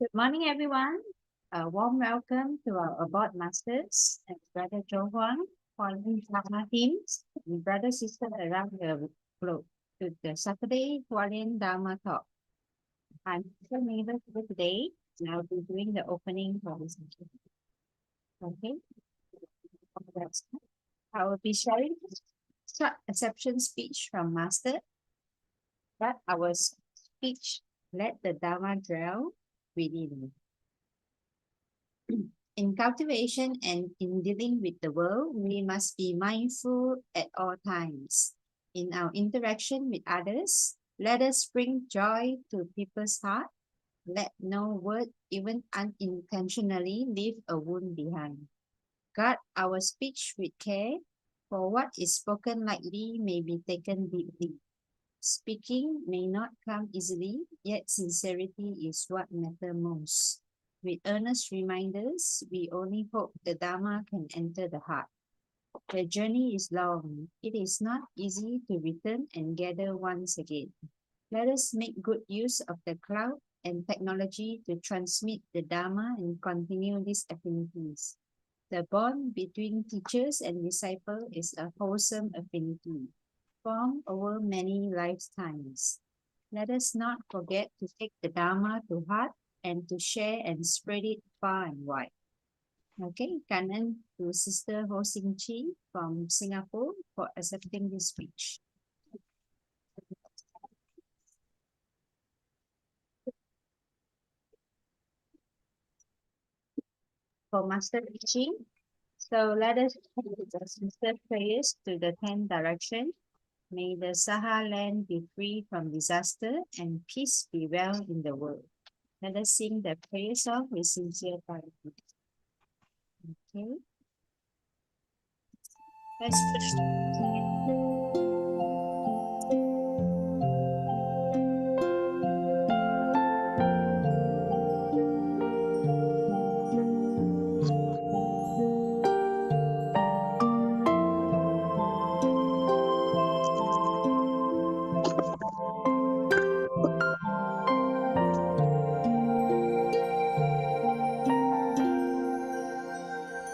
Good morning, everyone. A warm welcome to our Abode Masters and Brother Joe Huang, Hualien Dharma teams, and brother sisters around the globe to the Saturday Hualien Dharma talk. I'm Mr. Maver for today, and I'll be doing the opening for this session. Okay. I will be sharing short acceptance speech from Master, but our speech let the Dharma dwell within. In cultivation and in dealing with the world, we must be mindful at all times. In our interaction with others, let us bring joy to people's heart. Let no word, even unintentionally, leave a wound behind. Guard our speech with care, for what is spoken lightly may be taken deeply. Speaking may not come easily, yet sincerity is what matters most. With earnest reminders, we only hope the Dharma can enter the heart. The journey is long. It is not easy to return and gather once again. Let us make good use of the cloud and technology to transmit the Dharma and continue these affinities. The bond between teachers and disciple is a wholesome affinity, formed over many lifetimes. Let us not forget to take the Dharma to heart and to share and spread it far and wide. Okay, Kanan to Sister Ho Sing Chi from Singapore for accepting this speech. For Master Ching, so let us do the sister prayers to the 10 direction. May the Saha land be free from disaster and peace be well in the world. Let us sing the prayer song with sincere gratitude. Okay. Let's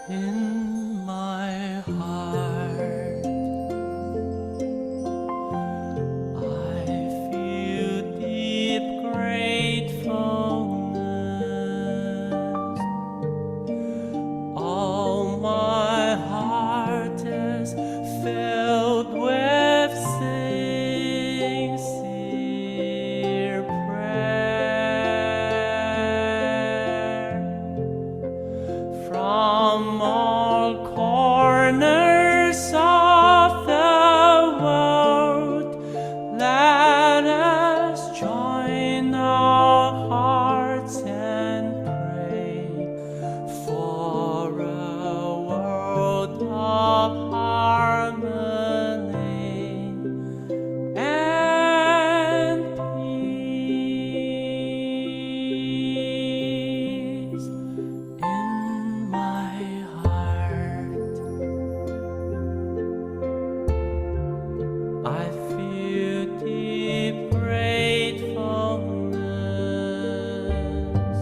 in my heart, I feel deep gratefulness. All my heart is filled with sincere prayer. From all corners of the world, let us join our hearts and pray for a world of harmony and peace. In my heart, I feel deep gratefulness.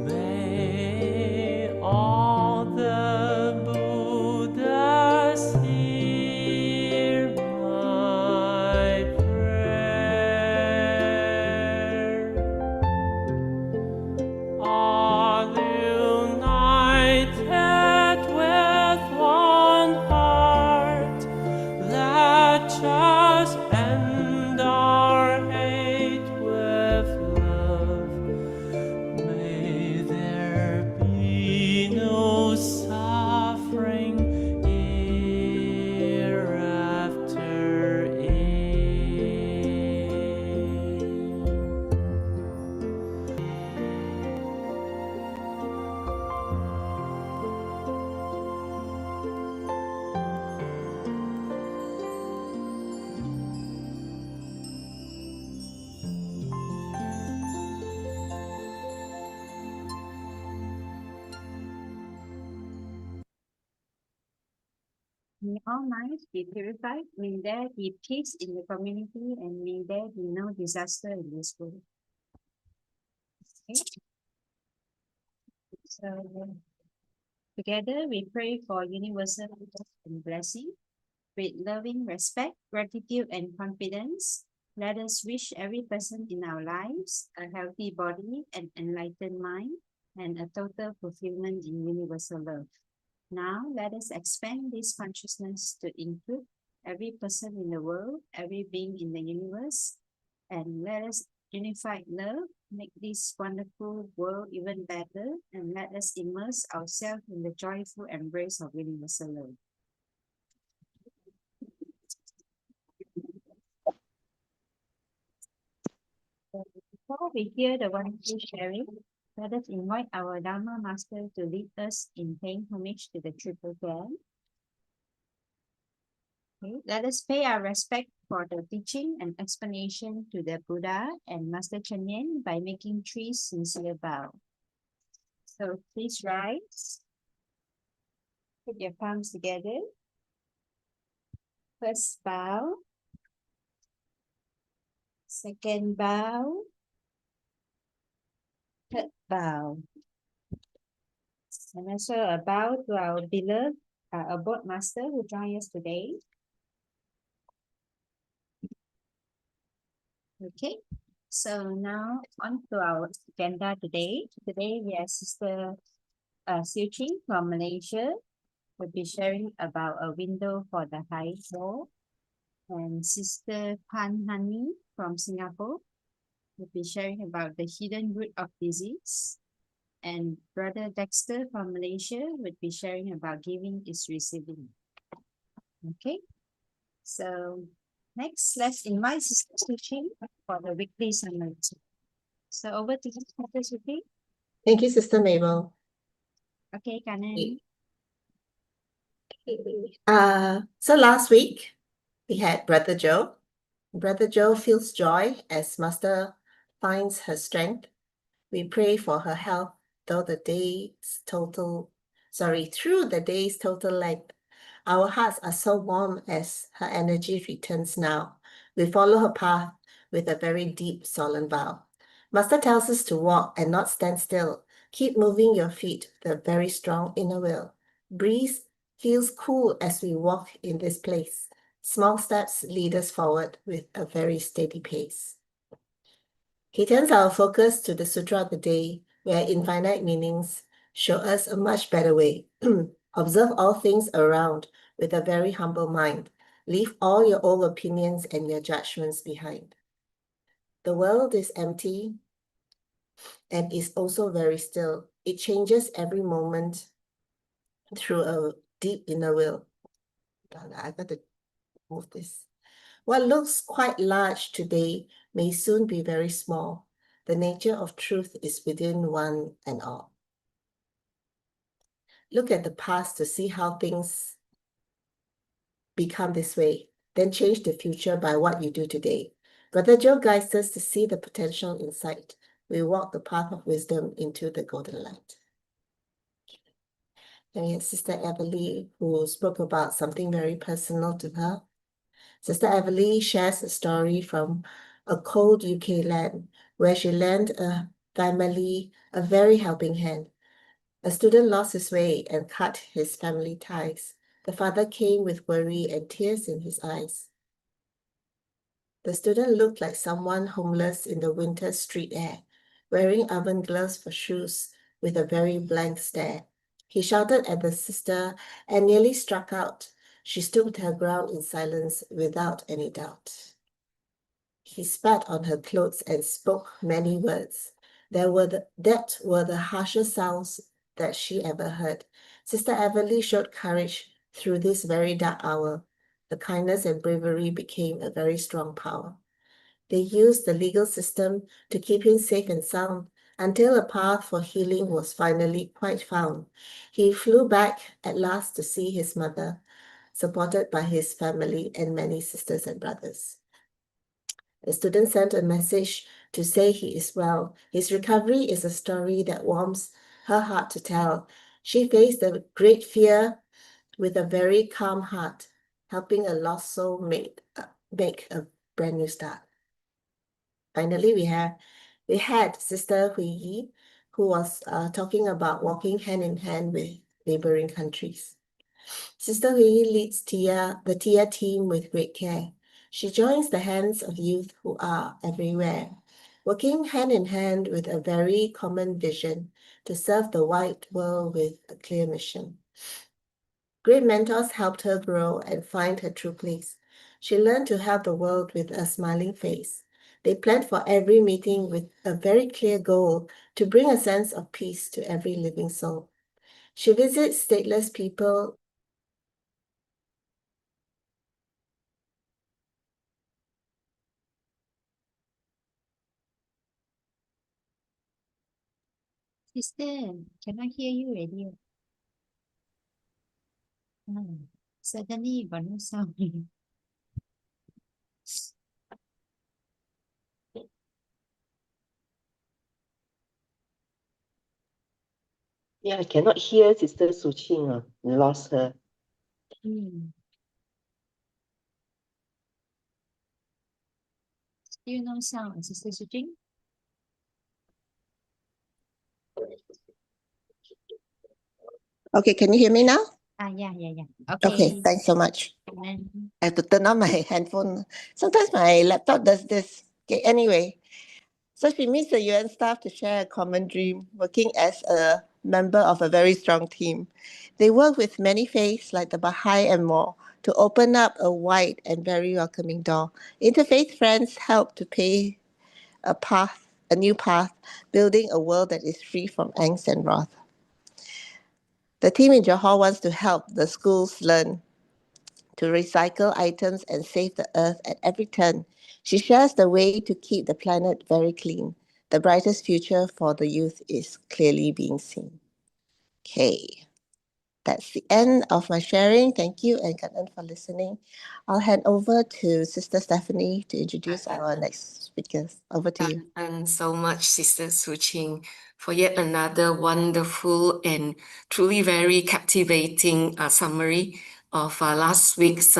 May all the Buddhas hear my prayer. All united with one heart, let us end our hate with love. May there be no suffering hereafter. May all minds be purified. May there be peace in the community, and may there be no disaster in this world. So together we pray for universal love and blessing. With loving respect, gratitude, and confidence, let us wish every person in our lives a healthy body, an enlightened mind, and a total fulfillment in universal love. Now, let us expand this consciousness to include every person in the world, every being in the universe, and let us unified love make this wonderful world even better, and let us immerse ourselves in the joyful embrace of universal love. Before we hear the wonderful sharing, let us invite our Dharma Master to lead us in paying homage to the Triple Grand. Okay. Let us pay our respect for the teaching and explanation to the Buddha and Master Chen Yen by making 3 sincere bow. So please rise, put your palms together. First bow, second bow, third bow. And also a bow to our beloved abode master who joined us today. Okay, so now on to our agenda today. Today we have Sister Siew Ching from Malaysia will be sharing about a window for the high wall. And Sister Pan Hani from Singapore will be sharing about the hidden root of disease. And Brother Dexter from Malaysia would be sharing about giving is receiving. Okay, so next, let's invite Sister Suchi for the weekly summary. So over to you, Sister Suchi. Thank you, Sister Mabel. Okay, Kanan. So last week we had Brother Joe. Brother Joe feels joy as Master finds her strength. We pray for her health through the day's total length. Our hearts are so warm as her energy returns now. We follow her path with a very deep, solemn vow. Master tells us to walk and not stand still. Keep moving your feet with a very strong inner will. Breeze feels cool as we walk in this place. Small steps lead us forward with a very steady pace. He turns our focus to the Sutra of the Day, where infinite meanings show us a much better way. Observe all things around with a very humble mind. Leave all your old opinions and your judgments behind. The world is empty and is also very still. It changes every moment through a deep inner will. I got to move this. What looks quite large today may soon be very small. The nature of truth is within one and all. Look at the past to see how things become this way, then change the future by what you do today. Brother Joe guides us to see the potential in sight. We walk the path of wisdom into the golden light. And we had Sister Everly, who spoke about something very personal to her. Sister Everly shares a story from a cold UK land where she lent a family a very helping hand. A student lost his way and cut his family ties. The father came with worry and tears in his eyes. The student looked like someone homeless in the winter street air, wearing oven gloves for shoes with a very blank stare. He shouted at the sister and nearly struck out. She stood her ground in silence without any doubt. He spat on her clothes and spoke many words. That were the harshest sounds that she ever heard. Sister Everly showed courage through this very dark hour. The kindness and bravery became a very strong power. They used the legal system to keep him safe and sound until a path for healing was finally quite found. He flew back at last to see his mother, supported by his family and many sisters and brothers. The student sent a message to say he is well. His recovery is a story that warms her heart to tell. She faced a great fear with a very calm heart, helping a lost soul make a brand new start. Finally, we have We had Sister Hui Yi, who was talking about walking hand in hand with neighboring countries. Sister Hui Yi leads the TIA team with great care. She joins the hands of youth who are everywhere, working hand in hand with a very common vision to serve the wide world with a clear mission. Great mentors helped her grow and find her true place. She learned to help the world with a smiling face. They planned for every meeting with a very clear goal to bring a sense of peace to every living soul. She visits stateless people. Sister, cannot hear you already. Suddenly got no sound. Yeah, I cannot hear Sister Su Ching. Lost her. Still no sound, Sister Su Ching? Okay, can you hear me now? Yeah. Okay, thanks so much. Amen. I have to turn on my handphone. Sometimes my laptop does this. Okay, anyway. So she meets the UN staff to share a common dream, working as a member of a very strong team. They work with many faiths like the Baha'i and more to open up a wide and very welcoming door. Interfaith friends help to pave a new path, building a world that is free from angst and wrath. The team in Johor wants to help the schools learn to recycle items and save the earth at every turn. She shares the way to keep the planet very clean. The brightest future for the youth is clearly being seen. Okay, that's the end of my sharing. Thank you and Kanan for listening. I'll hand over to Sister Stephanie to introduce our next speakers. Over to you. And so much, Sister Su Ching, for yet another wonderful and truly very captivating summary of last week's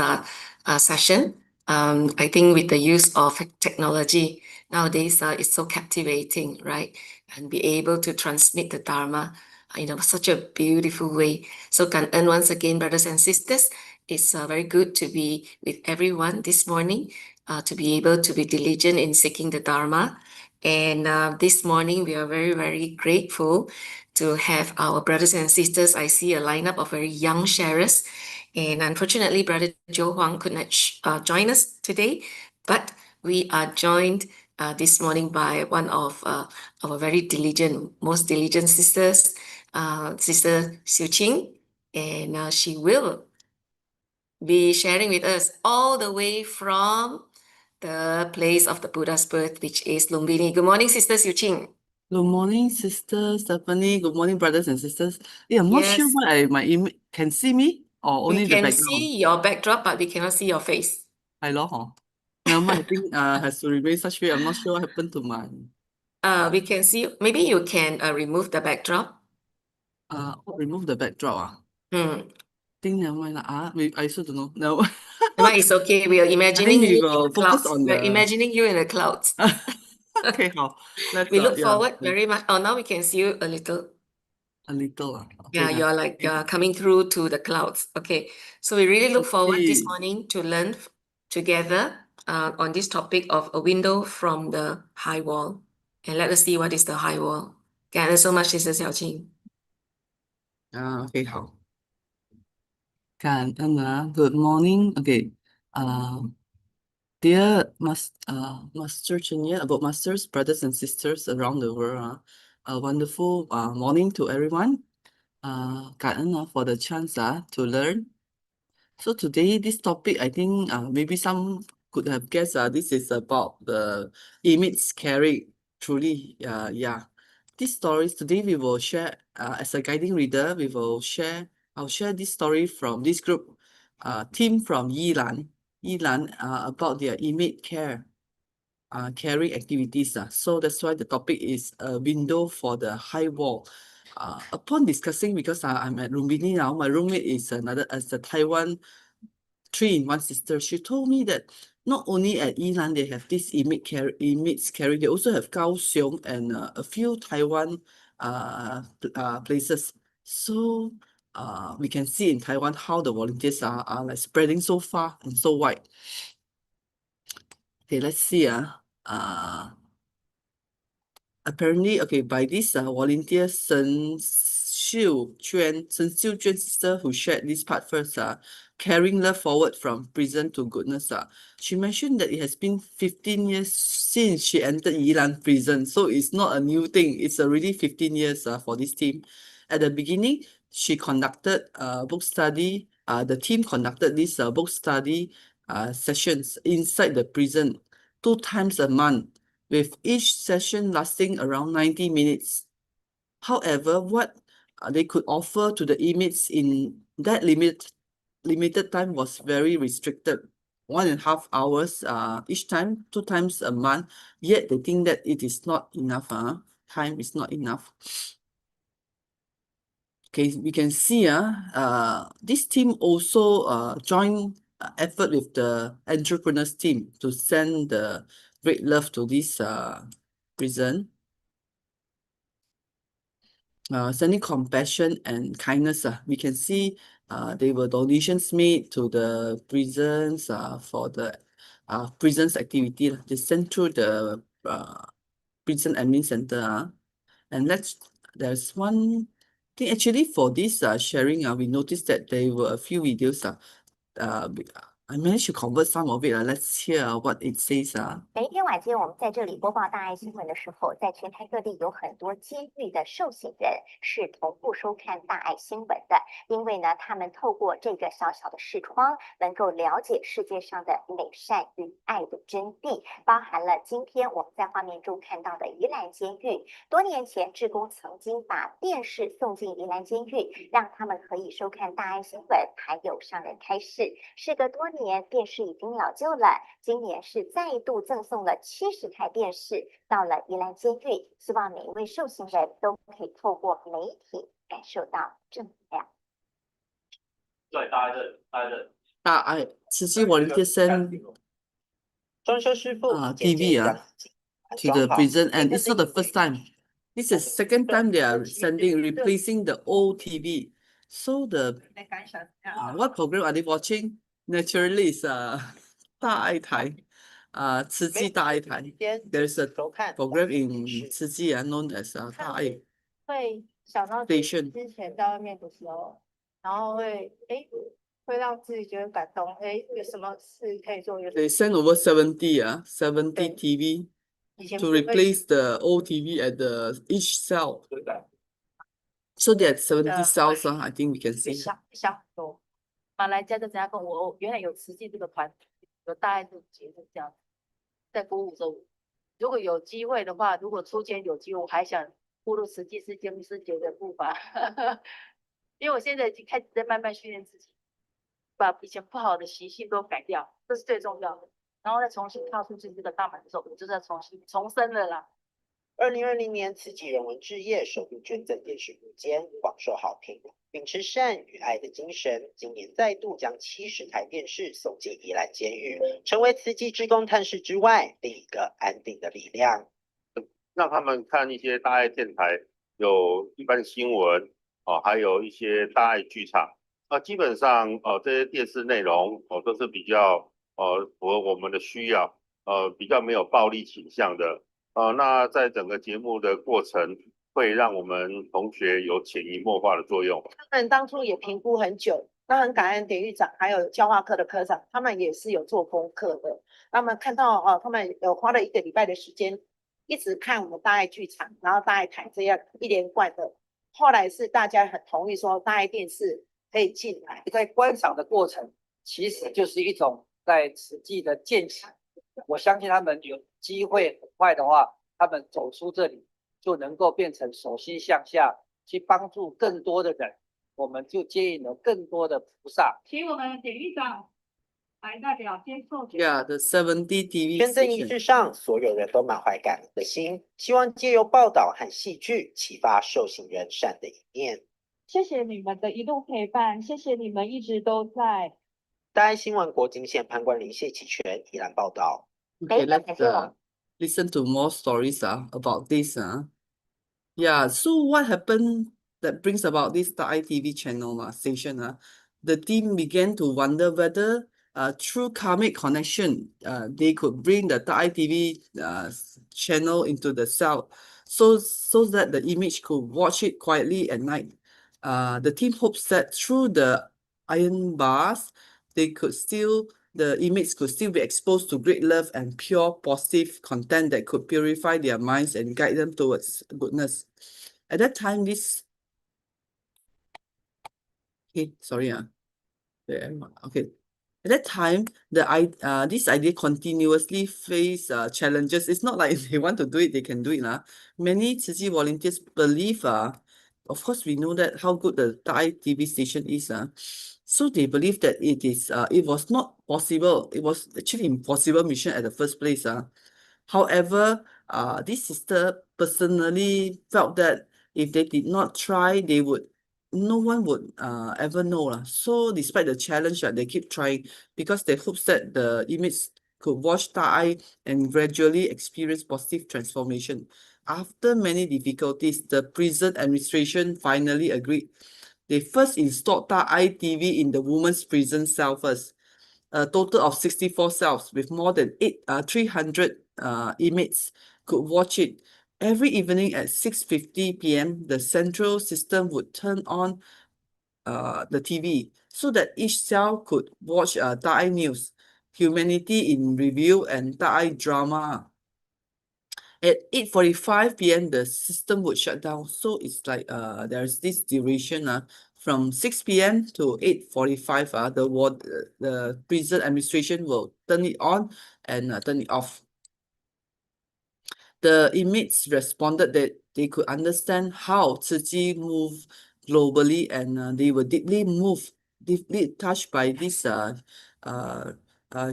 session. I think with the use of technology nowadays, it's so captivating, right? And be able to transmit the Dharma in such a beautiful way. So and once again, brothers and sisters, it's very good to be with everyone this morning, to be able to be diligent in seeking the Dharma. And this morning, we are very, very grateful to have our brothers and sisters. I see a lineup of very young sharers. And unfortunately, Brother Joe Huang could not join us today, but we are joined this morning by one of our very diligent, most diligent sisters, Sister Siew Ching, and she will be sharing with us all the way from the place of the Buddha's birth, which is Lumbini. Good morning, Sister Siew Ching. Good morning, Sister Stephanie. Good morning, brothers and sisters. Yeah, I'm not sure Yes. why my image can see me or only We the can background. see your backdrop, but we cannot see your face. I lost. Never mind, I think has to remain such way. I'm not sure what happened to my We can see, maybe you can remove the backdrop. remove the backdrop. Think never mind. I also don't know. No. But it's okay. We are imagining we you in will the focus clouds. on We're the imagining you in the clouds. okay, let's We look yeah, forward very much. Oh, now we can see you a little. a little. Okay, Yeah, you're like coming through to the clouds. Okay, so we really look forward this morning to learn together on this topic of a window from the high wall. And let us see what is the high wall. Thank you so much, Sister Xiao Qing. Okay, 好。感恩啊 Good morning. Okay. Dear Master Ching, about masters, brothers and sisters around the world, a wonderful morning to everyone. 感恩 for the chance to learn. So today, this topic, I think maybe some could have guessed this is about the image carried. Truly, yeah. These stories today we will share as a guiding reader. I'll share this story from this group, team from Yilan, about their image caring activities. So that's why the topic is a window for the high wall. Upon discussing, because I'm at Lumbini now, my roommate is a Taiwan 3-in-1 sister. She told me that not only at Yilan, they have this image carry, they also have Kaohsiung and a few Taiwan places. So we can see in Taiwan how the volunteers are like spreading so far and so wide. Okay, let's see. Apparently, okay, by this volunteer Shen Xiu Juan sister who shared this part first, carrying love forward from prison to goodness. She mentioned that it has been 15 years since she entered Yilan prison. So it's not a new thing. It's already 15 years for this team. At the beginning, she conducted book study. The team conducted these book study sessions inside the prison 2 times a month, with each session lasting around 90 minutes. However, what they could offer to the inmates in that limited time was very restricted. 1.5 hours each time, 2 times a month, yet they think that it is not enough. Time is not enough. Okay, we can see this team also joined effort with the entrepreneurs team to send the great love to this prison. Sending compassion and kindness. We can see there were donations made to the prisons for the prisons activity. They sent through the prison admin center. And there's one thing actually for this sharing. We noticed that there were a few videos. I managed to convert some of it. Let's hear what it says. 每一天晚间，我们在这里播报大爱新闻的时候，在全台各地有很多监狱的受刑人是同步收看大爱新闻的，因为呢，他们透过这个小小的视窗，能够了解世界上的美善与爱的真谛，包含了今天我们在画面中看到的宜兰监狱。多年前，志工曾经把电视送进宜兰监狱，让他们可以收看大爱新闻，还有上人开示。事隔多年，电视已经老旧了，今年是再度赠送了70台电视到了宜兰监狱，希望每一位受刑人都可以透过媒体感受到正能量。对，大爱慈济 volunteer send 装修师傅 TV to the prison, and it's not the first time. This is second time they are replacing the old TV. So what program are they watching? Naturally, it's 大爱台, 慈济大爱台. There's a program in 慈济 known as 大爱会想到 station. 之前在外面的时候，然后会让自己觉得感动，有什么事可以做？ They sent over 70 TV 以前 to replace the old TV at each cell. So they had 70 cells. I think we can see. 想很多。马来加的怎样跟我原来有慈济这个团，有大爱这个节目这样，在鼓舞着我。如果有机会的话，如果出监有机会，我还想步入慈济世界牧师节的步伐，因为我现在已经开始在慢慢训练自己，把以前不好的习性都改掉，这是最重要的。然后再重新踏出自己这个大门的时候，我就在重生了啦。2020年，慈济人文置业首度捐赠电视5间，广受好评。秉持善与爱的精神，今年再度将70台电视送进宜兰监狱，成为慈济志工探视之外另一个安定的力量。让他们看一些大爱电台，有一般新闻还有一些大爱剧场。基本上这些电视内容都是比较符合我们的需要，比较没有暴力倾向的。那在整个节目的过程，会让我们同学有潜移默化的作用。他们当初也评估很久，那很感恩典狱长还有教化课的科长，他们也是有做功课的。他们看到他们有花了1个礼拜的时间，一直看我们大爱剧场，然后大爱台这样一连贯的。后来是大家很同意说大爱电视可以进来。在观赏的过程，其实就是一种在慈济的践行。我相信他们有机会很快的话，他们走出这里就能够变成手心向下，去帮助更多的人，我们就接引了更多的菩萨。请我们典狱长来代表接受。Yeah, the 70 TV 捐赠仪 station. 式上，所有人都满怀感恩的心，希望借由报道和戏剧，启发受刑人善的一面。谢谢你们的一路陪伴，谢谢你们一直都在。大爱新闻国金县潘冠霖、谢启全宜兰报道。Okay, 非常 let's 感谢王。 listen to more stories about this. Yeah, so what happened that brings about this Thai TV channel station? The team began to wonder whether through karmic connection, they could bring the Thai TV channel into the cell so that the image could watch it quietly at night. The team hopes that through the iron bars, the image could still be exposed to great love and pure positive content that could purify their minds and guide them towards goodness. At that time, okay. At that time, this idea continuously faced challenges. It's not like if they want to do it, they can do it. Many Tzu Chi volunteers believe, of course, we know that how good the Thai TV station is. So they believe that it was not possible. It was actually impossible mission at the first place. However, this sister personally felt that if they did not try, no one would ever know. So despite the challenge, they keep trying because they hope that the image could watch Thai and gradually experience positive transformation. After many difficulties, the prison administration finally agreed. They first installed Thai TV in the women's prison cell first. A total of 64 cells with more than 300 inmates could watch it. Every evening at 6:50 p.m., the central system would turn on the TV so that each cell could watch Thai news, Humanity in Review, and Thai drama. At 8:45 p.m., the system would shut down. So it's like there's this duration from 6 p.m. to 8:45. The prison administration will turn it on and turn it off. The inmates responded that they could understand how Tzu Chi moved globally, and they were deeply touched by this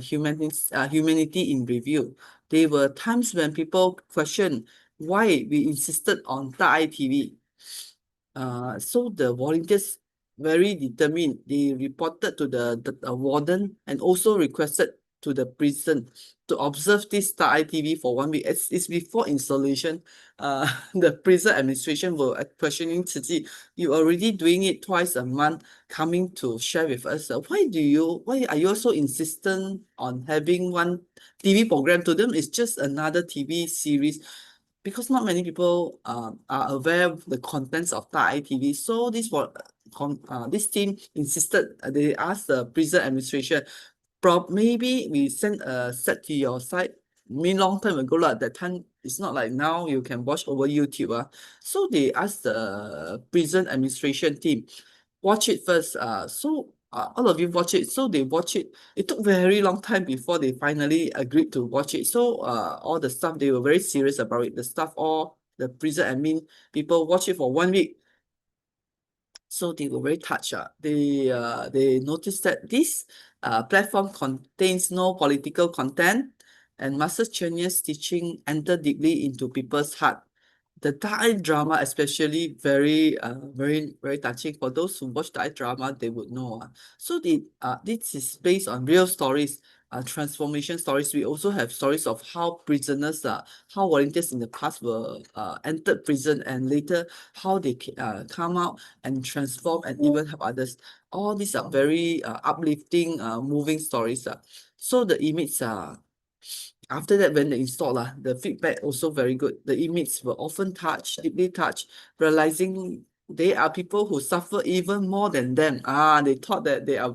humanity in review. There were times when people questioned why we insisted on Thai TV. So the volunteers very determined. They reported to the warden and also requested to the prison to observe this Thai TV for 1 week. It's before installation. The prison administration were questioning Tzu Chi, you already doing it twice a month, coming to share with us. Why are you so insistent on having one TV program? To them, it's just another TV series because not many people are aware of the contents of Thai TV. So this team insisted, they asked the prison administration, maybe we send a set to your site. I mean, long time ago, that time it's not like now you can watch over YouTube. So they asked the prison administration team, watch it first. All of you watch it. So they watch it. It took very long time before they finally agreed to watch it. So all the staff, they were very serious about it. The staff, all the prison admin people watch it for 1 week. So they were very touched. They noticed that this platform contains no political content, and Master Chenya's teaching entered deeply into people's heart. The Thai drama, especially, very touching. For those who watch Thai drama, they would know. So this is based on real stories, transformation stories. We also have stories of how prisoners, how volunteers in the past were entered prison and later how they come out and transform and even help others. All these are very uplifting, moving stories. So the image after that, when they installed, the feedback also very good. The inmates were often deeply touched, realizing they are people who suffer even more than them. They thought that they are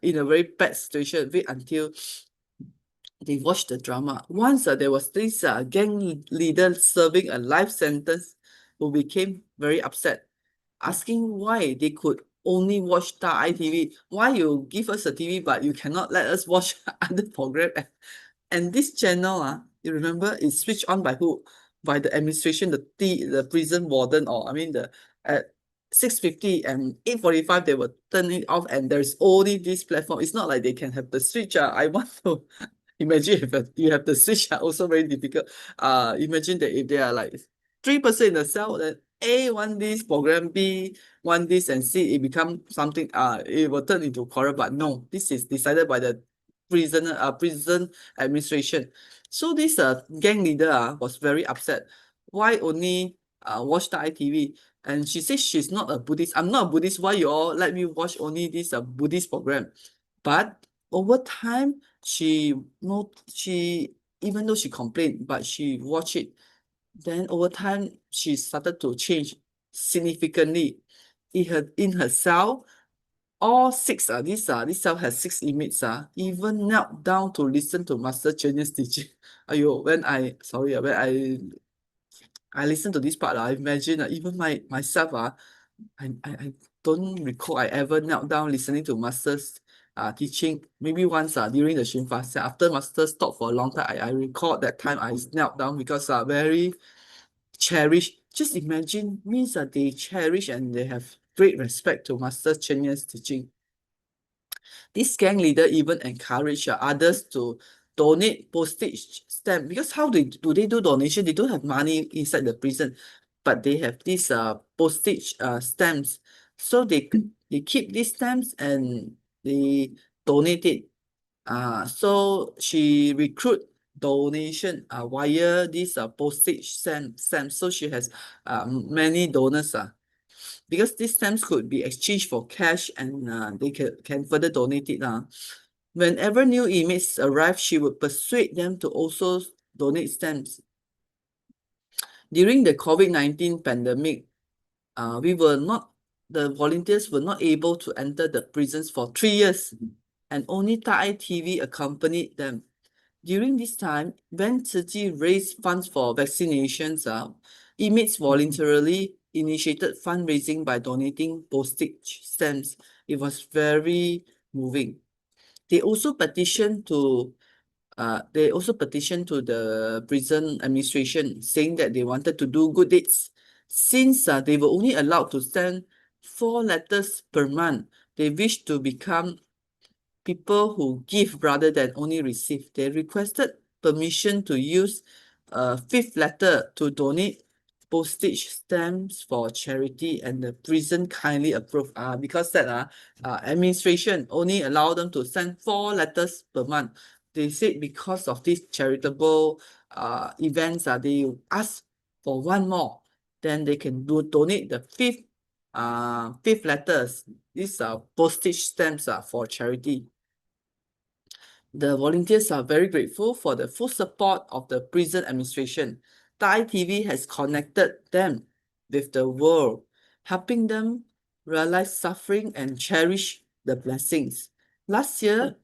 in a very bad situation. Wait until they watched the drama. Once there was this gang leader serving a life sentence who became very upset, asking why they could only watch Thai TV. Why you give us a TV but you cannot let us watch other program? And this channel, you remember, is switched on by who? By the administration, the prison warden, or I mean at 6:50 and 8:45 they will turn it off, and there's only this platform. It's not like they can have the switch. I want to imagine if you have the switch, also very difficult. Imagine that if there are like 3% in the cell, then A want this, program B want this, and C, it become something, it will turn into quarrel, but no, this is decided by the prison administration. So this gang leader was very upset. Why only watch the ITV? And she says she's not a Buddhist. I'm not a Buddhist. Why you all let me watch only this Buddhist program? But over time, she even though she complained, but she watched it. Then over time, she started to change significantly. In her cell, all six this cell has 6 inmates even knelt down to listen to Master Chen's teaching. Ayo, when I listen to this part, I imagine even myself I don't recall I ever knelt down listening to Master's teaching. Maybe once during the Shinfa. After Master stopped for a long time, I recall that time I knelt down because very cherish. Just imagine means that they cherish and they have great respect to Master Chen's teaching. This gang leader even encouraged others to donate postage stamp, because how do they do donation? They don't have money inside the prison, but they have these postage stamps. So they keep these stamps and they donate it. So she recruit donation via this postage stamps. So she has many donors. Because these stamps could be exchanged for cash and they can further donate it. Whenever new inmates arrive, she would persuade them to also donate stamps. During the COVID-19 pandemic, the volunteers were not able to enter the prisons for 3 years, and only Thai TV accompanied them. During this time, when Tzu Chi raised funds for vaccinations, inmates voluntarily initiated fundraising by donating postage stamps. It was very moving. They also petitioned to the prison administration, saying that they wanted to do good deeds. Since they were only allowed to send 4 letters per month, they wished to become people who give rather than only receive. They requested permission to use a 5th letter to donate postage stamps for charity, and the prison kindly approved because that administration only allowed them to send 4 letters per month. They said because of these charitable events, they asked for one more, then they can donate the 5th letters. These are postage stamps for charity. The volunteers are very grateful for the full support of the prison administration. Thai TV has connected them with the world, helping them realize suffering and cherish the blessings. Last year,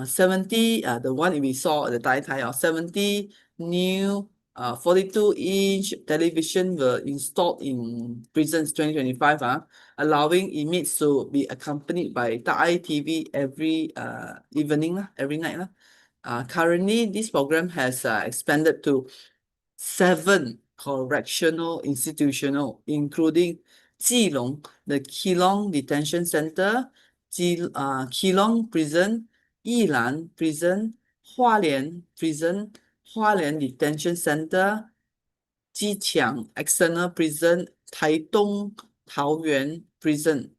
70, the one we saw at the Thai, 70 new 42-inch television were installed in prisons 2025, allowing inmates to be accompanied by Thai TV every evening, every night. Currently, this program has expanded to 7 correctional institutions, including Keelong, the Keelong Detention Center, Keelong Prison, Yilan Prison, Hualien Prison, Hualien Detention Center, Jiqiang External Prison, Taitung Taoyuan Prison.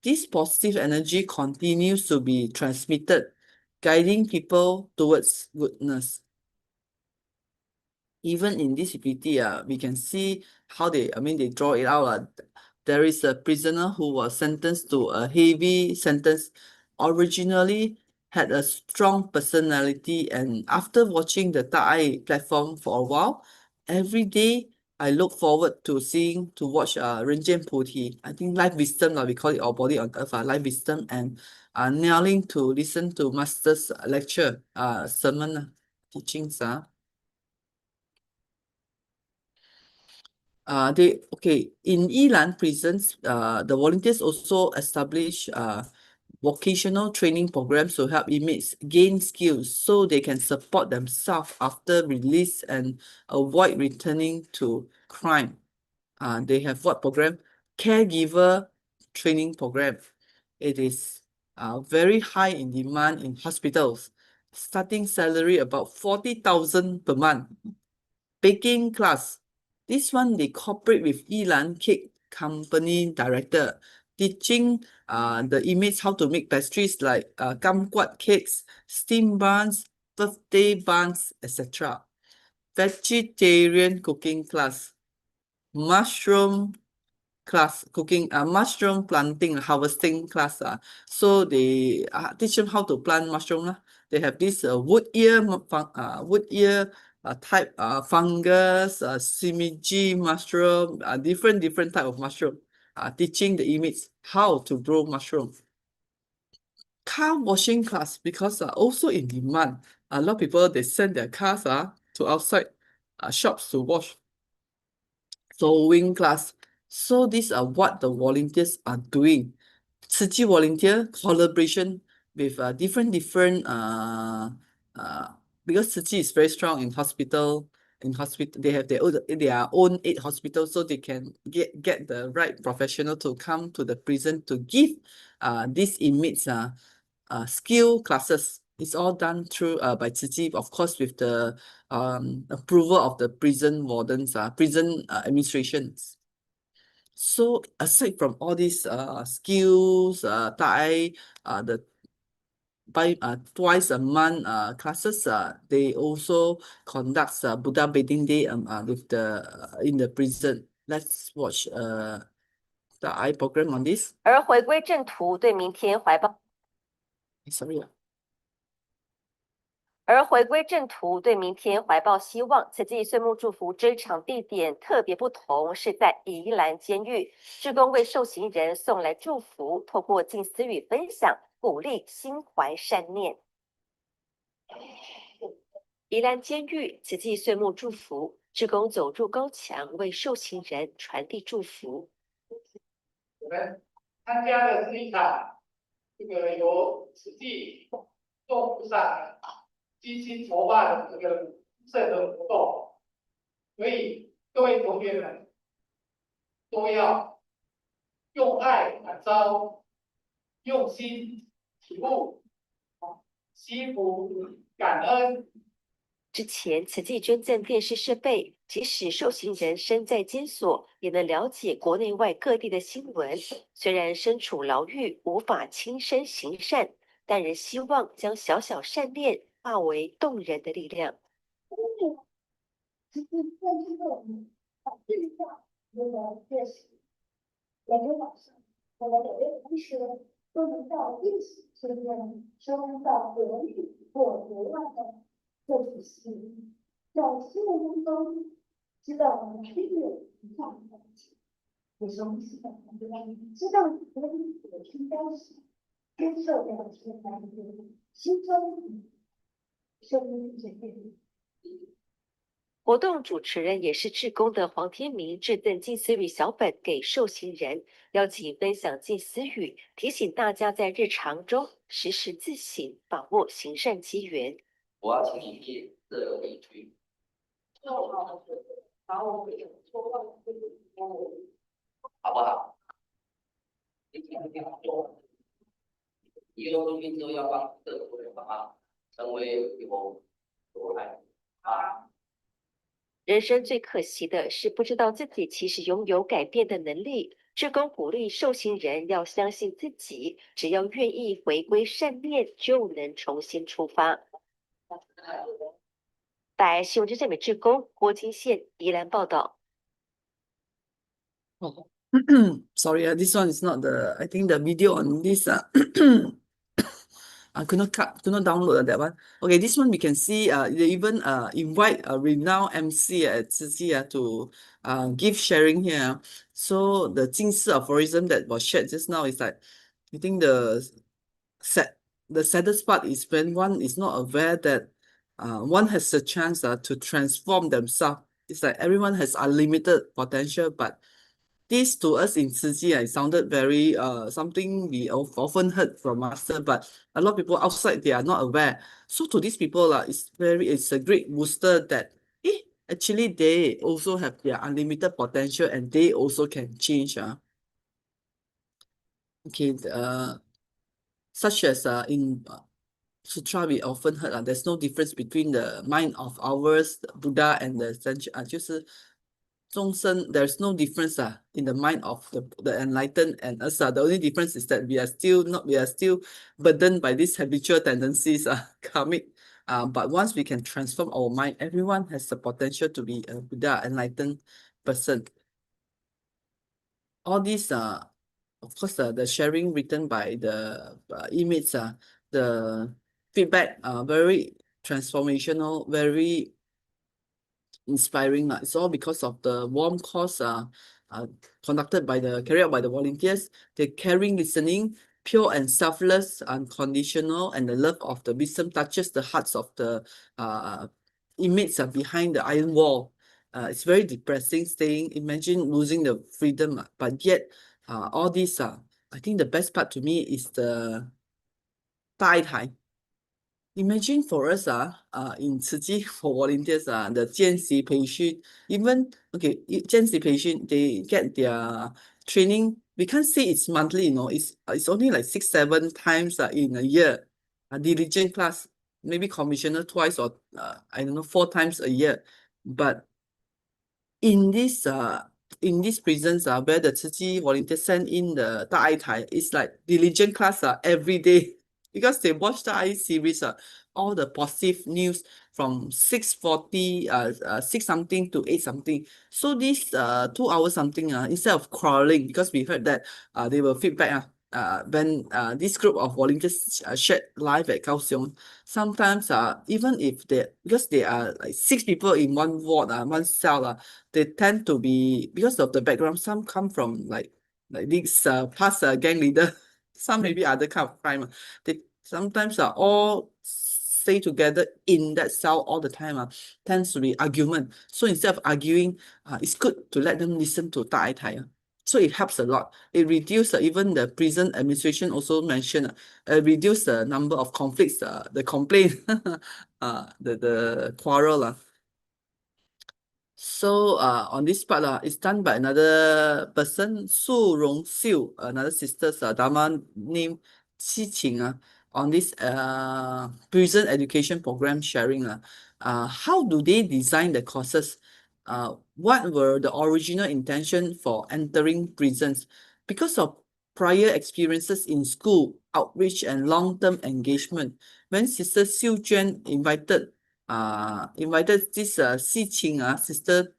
This positive energy continues to be transmitted, guiding people towards goodness. Even in this PPT, we can see how they draw it out. There is a prisoner who was sentenced to a heavy sentence, originally had a strong personality, and after watching the Thai platform for a while, every day I look forward to watch Renjian Puti. I think life wisdom, we call it our body on earth, life wisdom, and kneeling to listen to master's lecture, sermon, teachings. In Yilan prisons, the volunteers also establish vocational training programs to help inmates gain skills so they can support themselves after release and avoid returning to crime. They have what program? Caregiver training program. It is very high in demand in hospitals. Starting salary about 40,000 per month. Baking class. This one, they cooperate with Yilan Cake Company Director, teaching the inmates how to make pastries like kumquat cakes, steamed buns, birthday buns, etc. Vegetarian cooking class, mushroom class, cooking mushroom planting, harvesting class. So they teach them how to plant mushroom. They have this wood ear type fungus, simiji mushroom, different type of mushroom. Teaching the inmates how to grow mushroom. Car washing class, because also in demand. A lot of people, they send their cars to outside shops to wash. Sewing class. So these are what the volunteers are doing. Tzu volunteer collaboration with different because Tzu is very strong in hospital. In hospital, they have their own 8 hospitals, so they can get the right professional to come to the prison to give these inmates skill classes. It's all done through by Tzu, of course, with the approval of the prison wardens, prison administrations. So aside from all these skills, the by twice a month classes, they also conduct Buddha Bathing Day with the in the prison. Let's watch the eye program on this. 而回归正途，对明天怀抱。 Sorry. 而回归正途，对明天怀抱希望。此际岁末祝福这场地点特别不同，是在宜兰监狱，志工为受刑人送来祝福，透过静思语分享，鼓励心怀善念。宜兰监狱此际岁末祝福，志工走入高墙，为受刑人传递祝福。我们参加的是一场这个由实际动物上精心筹划的这个社的活动，所以各位同学们都要用爱感召，用心体悟，惜福感恩。之前，此际捐赠电视设备，即使受刑人身在监所，也能了解国内外各地的新闻。虽然身处牢狱，无法亲身行善，但仍希望将小小善念化为动人的力量。每天晚上，我们每位同学都能到一起身边收到国语或国外的这体系，在新闻中知道哪里有一样的东西，有时候是很难的，知道可以有听到时，接受了这个难度，心中声音这边。活动主持人也是志工的黄天明致赠静思语小本给受刑人，邀请分享静思语，提醒大家在日常中时时自省，把握行善机缘。我要请你念这一句，好不好？以后中间之后要帮这个人帮忙成为有爱啊。人生最可惜的是不知道自己其实拥有改变的能力。志工鼓励受刑人要相信自己，只要愿意回归善念，就能重新出发。在新闻之赞美志工郭金宪宜兰报道。Sorry, this one is not the. I think the video on this. I could not download that one. Okay, this one we can see. They even invite a renowned MC at Tzu to give sharing here. So the Jingsi aphorism that was shared just now is like, I think the saddest part is when one is not aware that one has the chance to transform themselves. It's like everyone has unlimited potential, but this to us in Tzu it sounded very something we often heard from Master, but a lot of people outside they are not aware. So to these people, it's a great booster that actually they also have their unlimited potential and they also can change. Okay, such as in Sutra we often heard there's no difference between the mind of ours, the Buddha and the 就是 there's no difference in the mind of the enlightened and us. The only difference is that we are still burdened by these habitual tendencies, karmic. But once we can transform our mind, everyone has the potential to be a Buddha, enlightened person. All these, of course, the sharing written by the inmates, the feedback, very transformational, very inspiring. It's all because of the warm course carried out by the volunteers. The caring listening, pure and selfless, unconditional, and the love of the wisdom touches the hearts of the inmates behind the iron wall. It's very depressing imagine losing the freedom, but yet all this, I think the best part to me is the 大台. Imagine for us, in Tzu Chi for volunteers, the 见习培训, even, okay, 见习培训, they get their training. We can't say it's monthly, it's only like 6-7 times in a year. A diligent class, maybe commissioner twice or, I don't know, 4 times a year. But in this prisons, where the Tzu Chi volunteers send in the 大爱台, it's like diligent class every day. Because they watch the I series, all the positive news from 6:40, 6 something to 8 something. So this 2 hours something, instead of quarreling, because we heard that they will feedback when this group of volunteers shared live at Kaohsiung. Sometimes even if because they are like 6 people in one ward, one cell, they tend to be, because of the background, some come from like this past gang leader. Some maybe other kind of crime. They sometimes all stay together in that cell all the time. Tends to be argument. So instead of arguing, it's good to let them listen to 大爱台. So it helps a lot. It reduces even the prison administration also mentioned, reduce the number of conflicts, the complaint, the quarrel. So on this part, it's done by another person, Siew, another sister's Dharma named Ching, on this prison education program sharing. How do they design the courses? What were the original intention for entering prisons? Because of prior experiences in school, outreach, and long-term engagement, when Sister Siew Juan invited this Xi Qing sister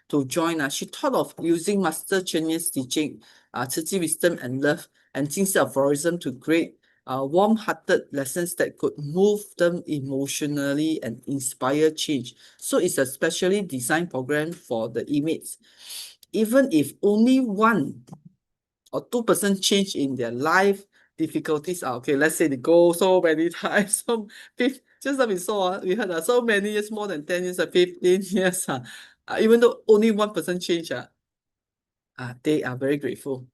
to join. She thought of using Master Chen's teaching, Tzu Chi wisdom and love, and Jing's aphorism to create warm-hearted lessons that could move them emotionally and inspire change. So it's a specially designed program for the inmates. Even if only 1 or 2% change in their life difficulties are okay. Let's say they go so many times, just like we saw, we had so many years, more than 10 years, 15 years. Even though only 1% change, they are very grateful.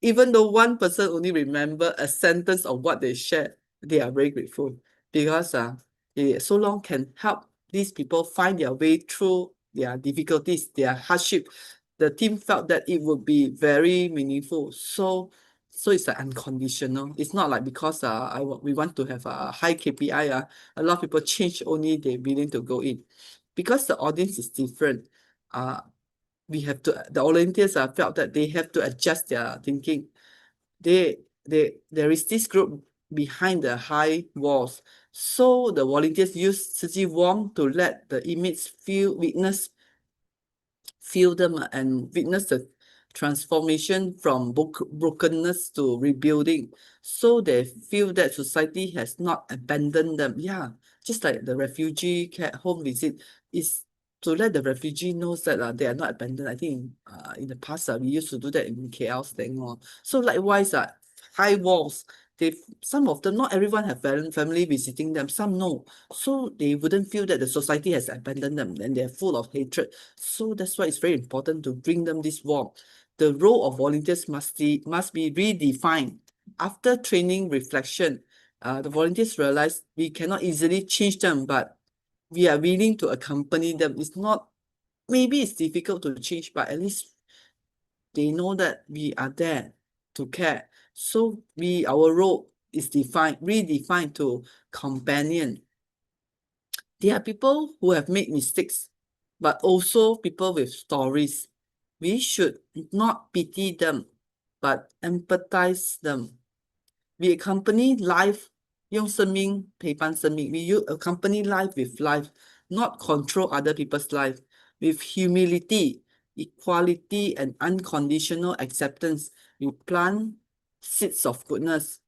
Even though 1 person only remember a sentence of what they shared, they are very grateful because they so long can help these people find their way through their difficulties, their hardship. The team felt that it would be very meaningful. So it's unconditional. It's not like because we want to have a high KPI. A lot of people change only they're willing to go in. Because the audience is different. The volunteers felt that they have to adjust their thinking. There is this group behind the high walls. So the volunteers use Tzu Chi Wong to let the inmates feel them and witness the transformation from brokenness to rebuilding. So they feel that society has not abandoned them. Yeah, just like the refugee home visit is to let the refugee knows that they are not abandoned. I think in the past we used to do that in KL thing. So likewise, high walls. Some of them, not everyone have family visiting them, some no. So they wouldn't feel that the society has abandoned them and they're full of hatred. So that's why it's very important to bring them this warmth. The role of volunteers must be redefined. After training reflection, the volunteers realize we cannot easily change them, but we are willing to accompany them. Maybe it's difficult to change, but at least they know that we are there to care. So our role is redefined to companion. There are people who have made mistakes, but also people with stories. We should not pity them, but empathize them. We accompany life, 用生命陪伴生命. We accompany life with life, not control other people's life. With humility, equality, and unconditional acceptance, we plant seeds of goodness.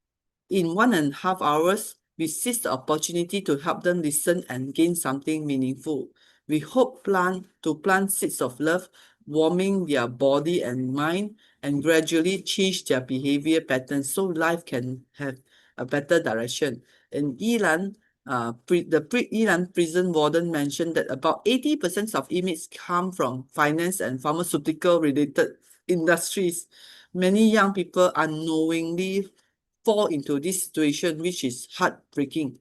In 1.5 hours, we seize the opportunity to help them listen and gain something meaningful. We hope to plant seeds of love, warming their body and mind, and gradually change their behavior patterns so life can have a better direction. In Iran, the Iran prison warden mentioned that about 80% of inmates come from finance and pharmaceutical related industries. Many young people unknowingly fall into this situation, which is heartbreaking.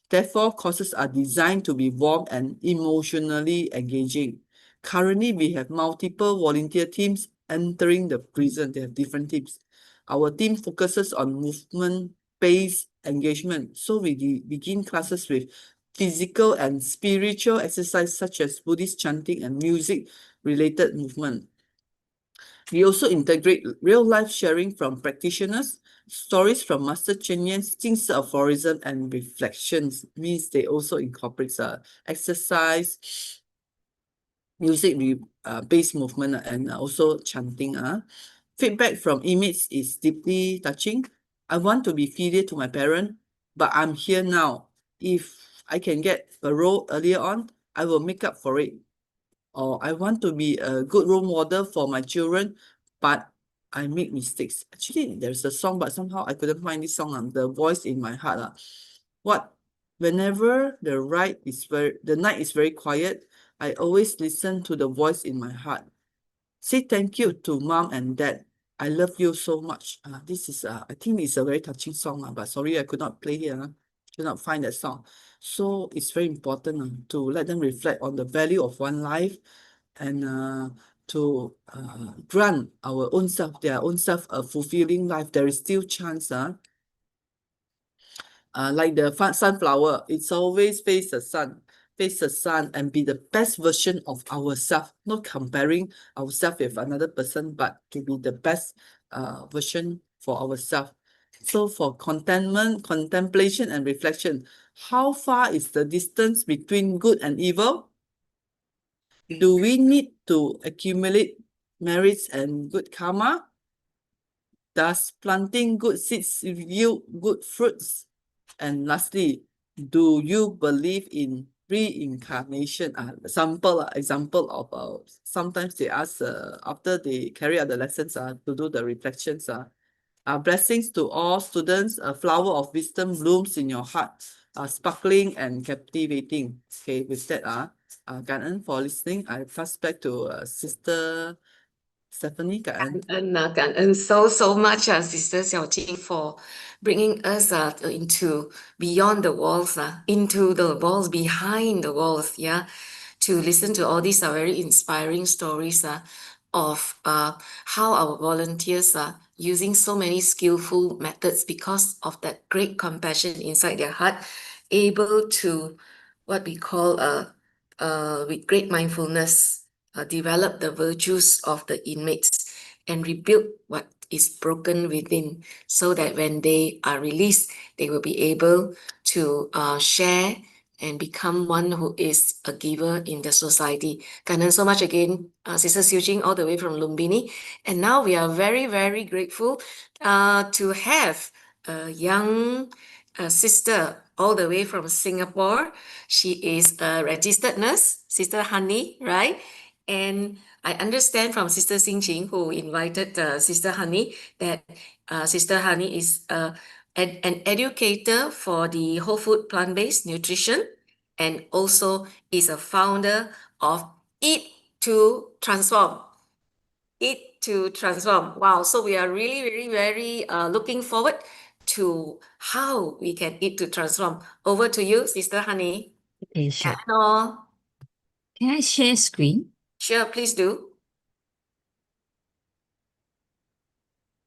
Therefore, courses are designed to be warm and emotionally engaging. Currently, we have multiple volunteer teams entering the prison. They have different teams. Our team focuses on movement-based engagement. So we begin classes with physical and spiritual exercise such as Buddhist chanting and music-related movement. We also integrate real-life sharing from practitioners, stories from Master Ching Yen's aphorism and reflections. Means they also incorporate exercise, music-based movement, and also chanting. Feedback from inmates is deeply touching. I want to be filial to my parent, but I'm here now. If I can get a role earlier on, I will make up for it. Or I want to be a good role model for my children, but I make mistakes. Actually, there's a song, but somehow I couldn't find this song. The voice in my heart. Whenever the night is very quiet, I always listen to the voice in my heart. Say thank you to mom and dad. I love you so much. This is I think it's a very touching song, but sorry I could not play here. Could not find that song. So it's very important to let them reflect on the value of one life and to grant their own self a fulfilling life. There is still chance. Like the sunflower, it's always face the sun and be the best version of ourselves, not comparing ourselves with another person, but to be the best version for ourselves. So for contentment, contemplation, and reflection, how far is the distance between good and evil? Do we need to accumulate merits and good karma? Does planting good seeds yield good fruits? And lastly, do you believe in reincarnation? Example of sometimes they ask after they carry out the lessons to do the reflections. Blessings to all students. A flower of wisdom blooms in your heart, sparkling and captivating. Okay, with that, Gan En for listening. I pass back to Sister Stephanie. Gan And so much, Sister Xiao Jing, for bringing us into beyond the walls, into the walls, behind the walls, to listen to all these very inspiring stories of how our volunteers are using so many skillful methods because of that great compassion inside their heart, able to what we call with great mindfulness develop the virtues of the inmates and rebuild what is broken within, so that when they are released, they will be able to share and become one who is a giver in the society. Kanan so much again, Sister Siew Jing, all the way from Lumbini. And now we are very, very grateful to have a young sister all the way from Singapore. She is a registered nurse, Sister Honey, right? And I understand from Sister Xing Qing, who invited Sister Honey, that Sister Honey is an educator for the whole food plant-based nutrition, and also is a founder of Eat to Transform. Eat to Transform. Wow, so we are really, really, very looking forward to how we can eat to transform. Over to you, Sister Honey. Okay, sure. Hello. Can I share screen? Sure, please do.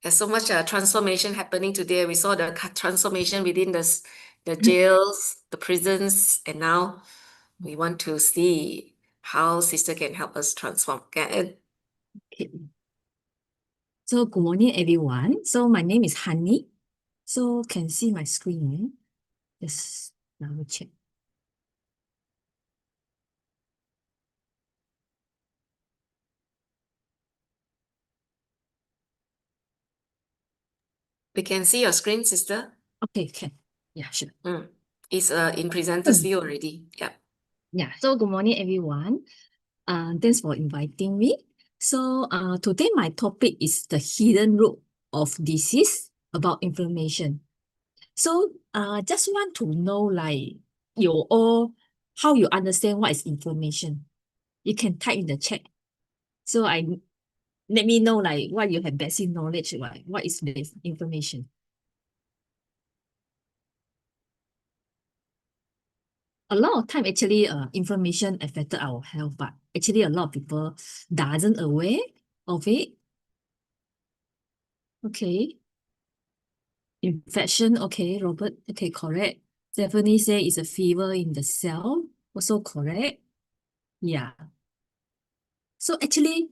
There's so much transformation happening today. We saw the transformation within the jails, the prisons, and now we want to see how Sister can help us transform. Okay. So good morning, everyone. So my name is Honey. So can see my screen. Just double check. We can see your screen, sister. Okay, can. Yeah, sure. It's in presenter's view already. Yeah. Yeah. So good morning, everyone. Thanks for inviting me. So today my topic is the hidden root of disease about inflammation. So just want to know like how you understand what is inflammation. You can type in the chat. So let me know like what you have basic knowledge, what is this information. A lot of time actually information affected our health, but actually a lot of people doesn't aware of it. Okay. Infection, okay, Robert, okay, correct. Stephanie say it's a fever in the cell, also correct. Yeah. So actually,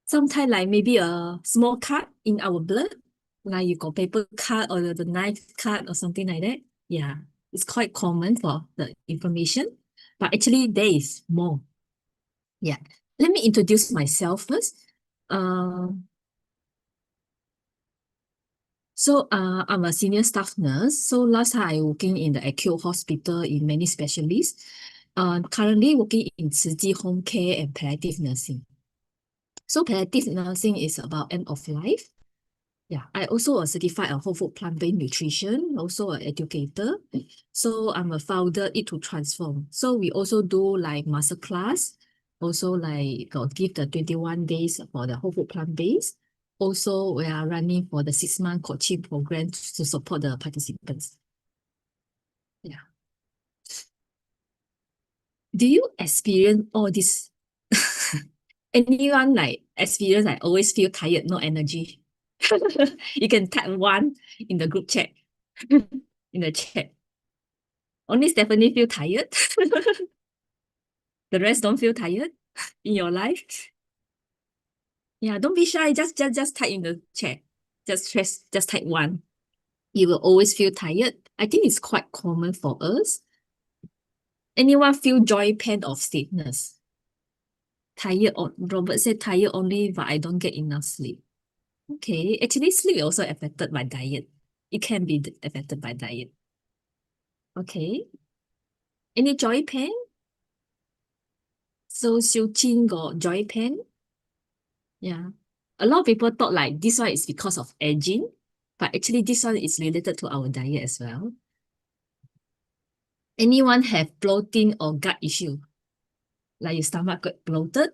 sometimes like maybe a small cut in our blood, like you got paper cut or the knife cut or something like that. Yeah, it's quite common for the inflammation, but actually there is more. Yeah, let me introduce myself first. I'm a senior staff nurse. So last time I working in the acute hospital in many specialists. Currently working in Tzu home care and palliative nursing. So palliative nursing is about end of life. Yeah, I also a certified whole food plant-based nutrition, also an educator. So I'm a founder Eat to Transform. So we also do like master class, also like give the 21 days for the whole food plant-based. Also, we are running for the 6-month coaching program to support the participants. Yeah. Do you experience all this? Anyone like experience like always feel tired, no energy? You can type 1 in the group chat. In the chat. Only Stephanie feel tired. The rest don't feel tired in your life. Yeah, don't be shy. Just type in the chat. Just type 1. You will always feel tired. I think it's quite common for us. Anyone feel joy, pain, or stiffness? Tired, or Robert said tired only, but I don't get enough sleep. Okay, actually sleep is also affected by diet. It can be affected by diet. Okay. Any joy, pain? So Siew Ching got joy, pain? Yeah. A lot of people thought like this one is because of aging, but actually this one is related to our diet as well. Anyone have bloating or gut issue? Like your stomach got bloated?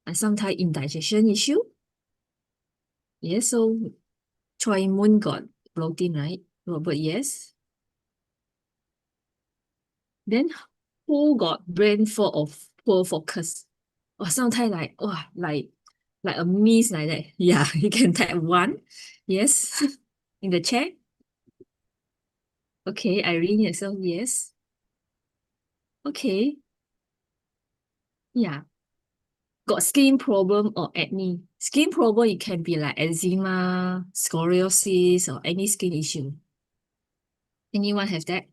And sometimes indigestion issue? Yes, so Choi Moon got bloating, right? Robert, yes. Then who got brain fog of poor focus? Or sometimes like a miss like that. Yeah, you can type 1. Yes. In the chat. Okay, Irene yourself, yes. Okay. Yeah. Got skin problem or acne. Skin problem, it can be like eczema, scoliosis, or any skin issue. Anyone have that?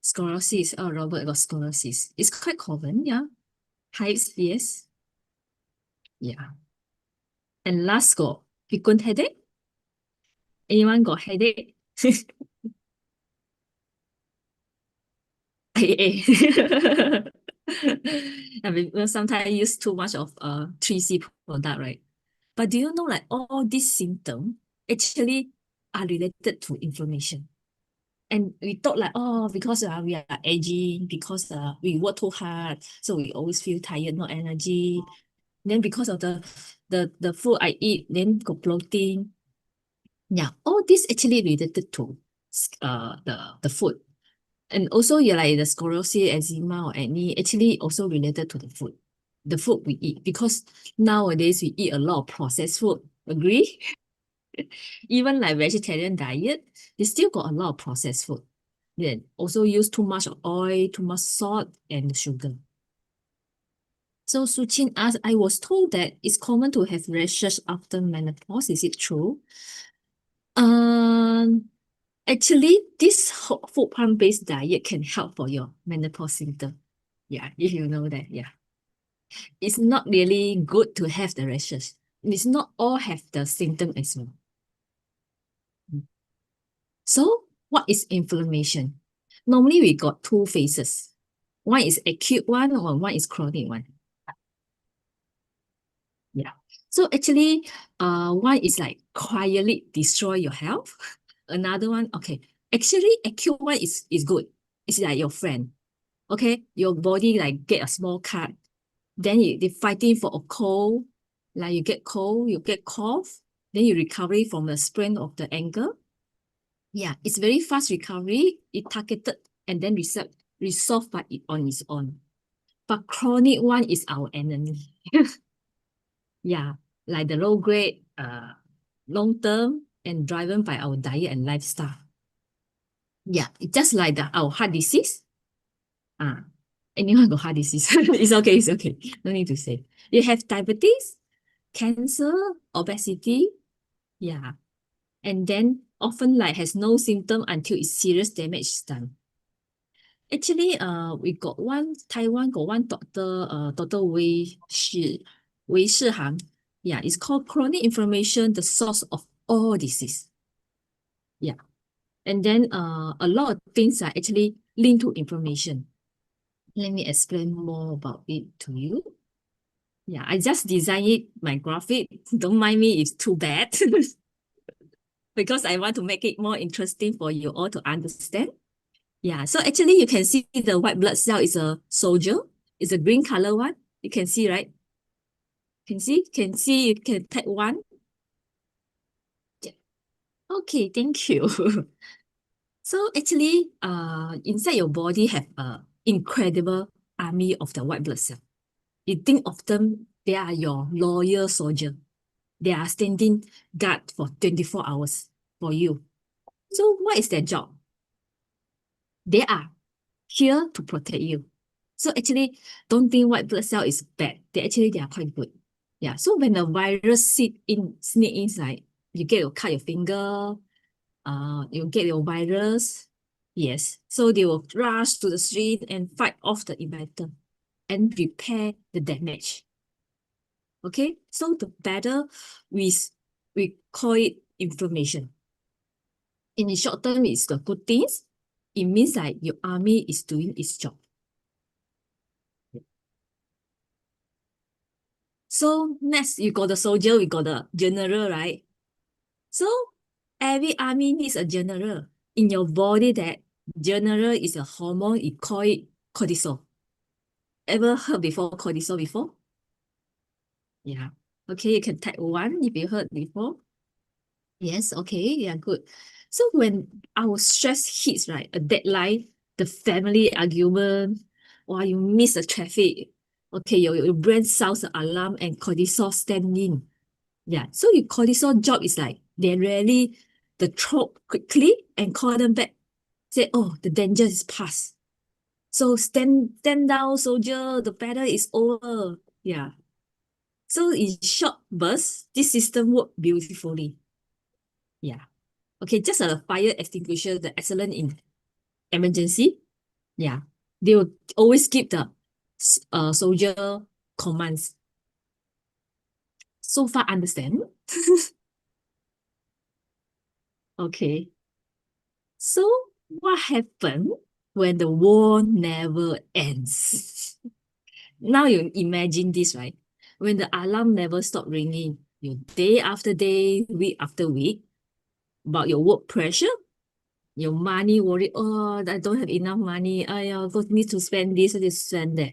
Scoliosis. Oh, Robert got scoliosis. It's quite common, yeah. Hives, yes. Yeah. And last got frequent headache. Anyone got headache? IA. I mean, sometimes use too much of 3C product, right? But do you know like all these symptoms actually are related to inflammation? And we thought like, oh, because we are aging, because we work too hard, so we always feel tired, no energy. Then because of the food I eat, then got bloating. Yeah, all this actually related to the food. And also you're like the sclerosis, eczema, or acne, actually also related to the food we eat. Because nowadays we eat a lot of processed food. Agree? Even like vegetarian diet, they still got a lot of processed food. Then also use too much oil, too much salt, and sugar. So Suchin asked, I was told that it's common to have rashes after menopause. Is it true? Actually, this food plant-based diet can help for your menopause symptom. Yeah, if you know that, yeah. It's not really good to have the rashes. It's not all have the symptom as well. So, what is inflammation? Normally, we got two phases. One is acute one, or one is chronic one. Yeah. So actually, one is like quietly destroy your health. Another one, okay. Actually, acute one is good. It's like your friend. Okay, your body like get a small cut. Then they fighting for a cold. Like you get cold, you get cough. Then you recover from the sprain of the ankle. Yeah, it's very fast recovery. It targeted and then resolved by it on its own. But chronic one is our enemy. Yeah, like the low grade, long term and driven by our diet and lifestyle. Yeah, it's just like our heart disease. Anyone got heart disease? It's okay, it's okay. No need to say. You have diabetes, cancer, obesity. Yeah. And then often like has no symptom until it's serious damage is done. Actually, we got one Taiwan got one doctor, Dr. Wei Shihang. Yeah, it's called chronic inflammation, the source of all disease. Yeah. And then a lot of things are actually linked to inflammation. Let me explain more about it to you. Yeah, I just designed it, my graphic. Don't mind me, it's too bad. Because I want to make it more interesting for you all to understand. Yeah, so actually you can see the white blood cell is a soldier. It's a green color one. You can see, right? Can see, you can type one. Yeah. Okay, thank you. So actually, inside your body have a incredible army of the white blood cell. You think of them, they are your loyal soldier. They are standing guard for 24 hours for you. So what is their job? They are here to protect you. So actually, don't think white blood cell is bad. They are quite good. Yeah. So when the virus sneak inside, you cut your finger, you get your virus. Yes. So they will rush to the street and fight off the invader and repair the damage. Okay. So the better we call it inflammation. In the short term, it's the good things. It means like your army is doing its job. So next, you got the soldier, we got the general, right? So every army needs a general. In your body, that general is a hormone, you call it cortisol. Ever heard before cortisol before? Yeah. Okay, you can type one if you heard before. Yes, okay, yeah, good. So when our stress hits, right, a deadline, the family argument, or you miss the traffic, okay, your brain sounds the alarm and cortisol stand in. Yeah, so your cortisol job is like they rally the troop quickly and call them back. Say, oh, the danger is past. So stand down, soldier, the battle is over. Yeah. So in short bursts, this system worked beautifully. Yeah. Okay, just a fire extinguisher, the excellent in emergency. Yeah. They will always give the soldier commands. So far understand? Okay. So what happened when the war never ends? Now you imagine this, right? When the alarm never stop ringing, your day after day, week after week, about your work pressure, your money worry, oh, I don't have enough money. I need to spend this, to spend that.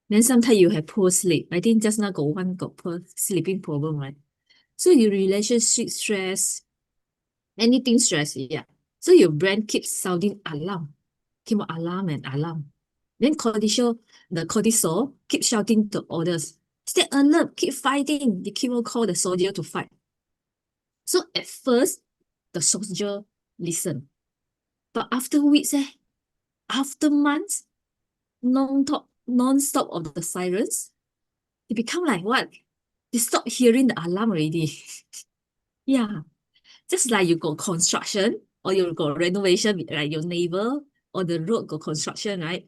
Then sometimes you have poor sleep. I think just now got poor sleeping problem, right? So your relationship stress, anything stress, yeah. So your brain keeps sounding alarm. Keep on alarm and alarm. Then the cortisol keeps shouting the orders. Stay alert, keep fighting. They keep on call the soldier to fight. So at first, the soldier listen. But after weeks, after months, non-stop of the sirens, They become like what? They stop hearing the alarm already. Yeah. Just like you go construction or you go renovation, like your neighbor or the road go construction, right?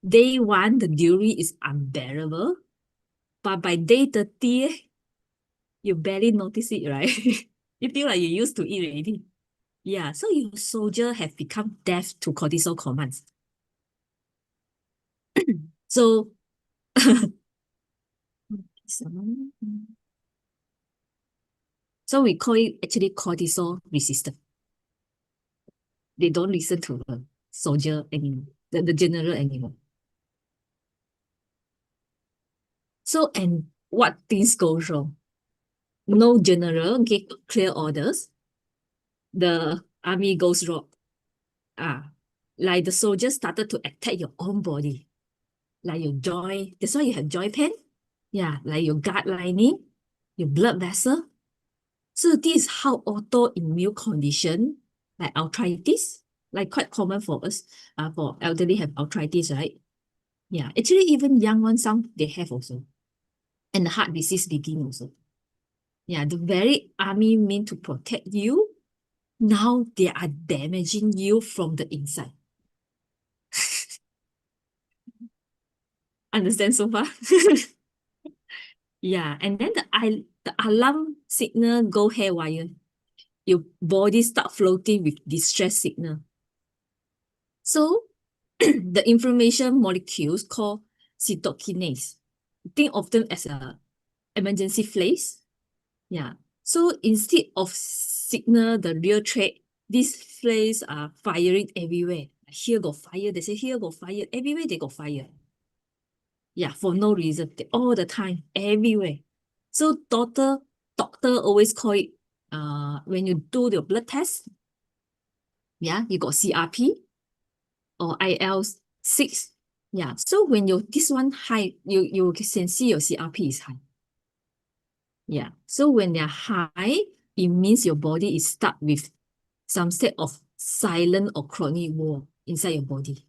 Day one, the duty is unbearable. But by day 30, you barely notice it, right? You feel like you used to it already. Yeah, so your soldier have become deaf to cortisol commands. So, so we call it actually cortisol resistant. They don't listen to the soldier anymore, the general anymore. So, and what things go wrong? No general give clear orders. The army goes wrong. Like the soldiers started to attack your own body. Like your joint. That's why you have joint pain. Yeah, like your gut lining, your blood vessel. So this is how autoimmune condition, like arthritis, like quite common for us, for elderly have arthritis, right? Yeah, actually even young ones, some they have also. And the heart disease begin also. Yeah, the very army meant to protect you, now they are damaging you from the inside. Understand so far? Yeah, and then the alarm signal go haywire. Your body start floating with distress signal. So the inflammation molecules called cytokinase. Think of them as a emergency flares. Yeah. So instead of signal the real threat, these flares are firing everywhere. Here got fire, they say here got fire, everywhere they got fire. Yeah, for no reason, all the time, everywhere. So doctor always call it, when you do your blood test, yeah, you got CRP or IL-6. Yeah, so when this one high, you can see your CRP is high. Yeah, so when they're high, it means your body is stuck with some state of silent or chronic war inside your body.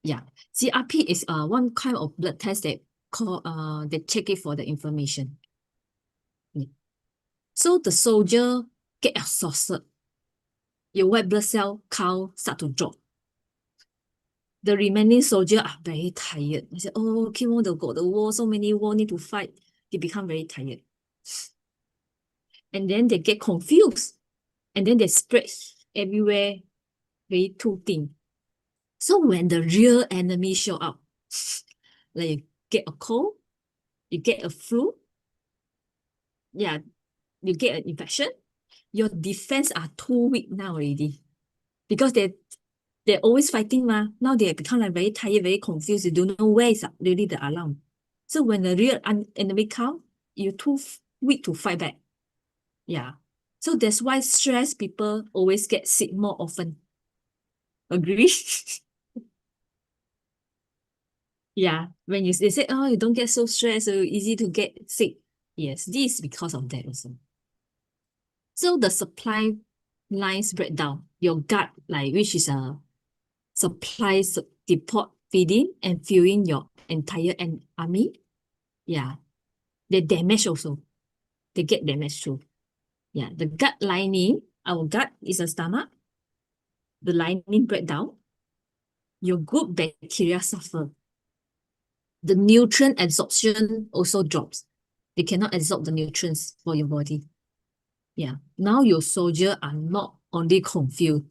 Yeah, CRP is one kind of blood test that they check it for the inflammation. Yeah. So the soldier get exhausted. Your white blood cell count start to drop. The remaining soldiers are very tired. They say, oh, keep on go the war, so many war need to fight. They become very tired. And then they get confused. And then they spread everywhere, very too thin. So when the real enemy show up, like you get a cold, you get a flu, yeah, you get an infection, your defense are too weak now already. Because they're always fighting, ma. Now they become like very tired, very confused. You don't know where is really the alarm. So when the real enemy come, you're too weak to fight back. Yeah. So that's why stressed people always get sick more often. Agree? Yeah. When they say, oh, you don't get so stressed, so easy to get sick. Yes, this is because of that also. So the supply lines break down. Your gut, like which is a supplies depot feeding and fueling your entire army. Yeah. They damage also. They get damaged too. Yeah. The gut lining, our gut is a stomach. The lining break down. Your good bacteria suffer. The nutrient absorption also drops. They cannot absorb the nutrients for your body. Yeah. Now your soldiers are not only confused,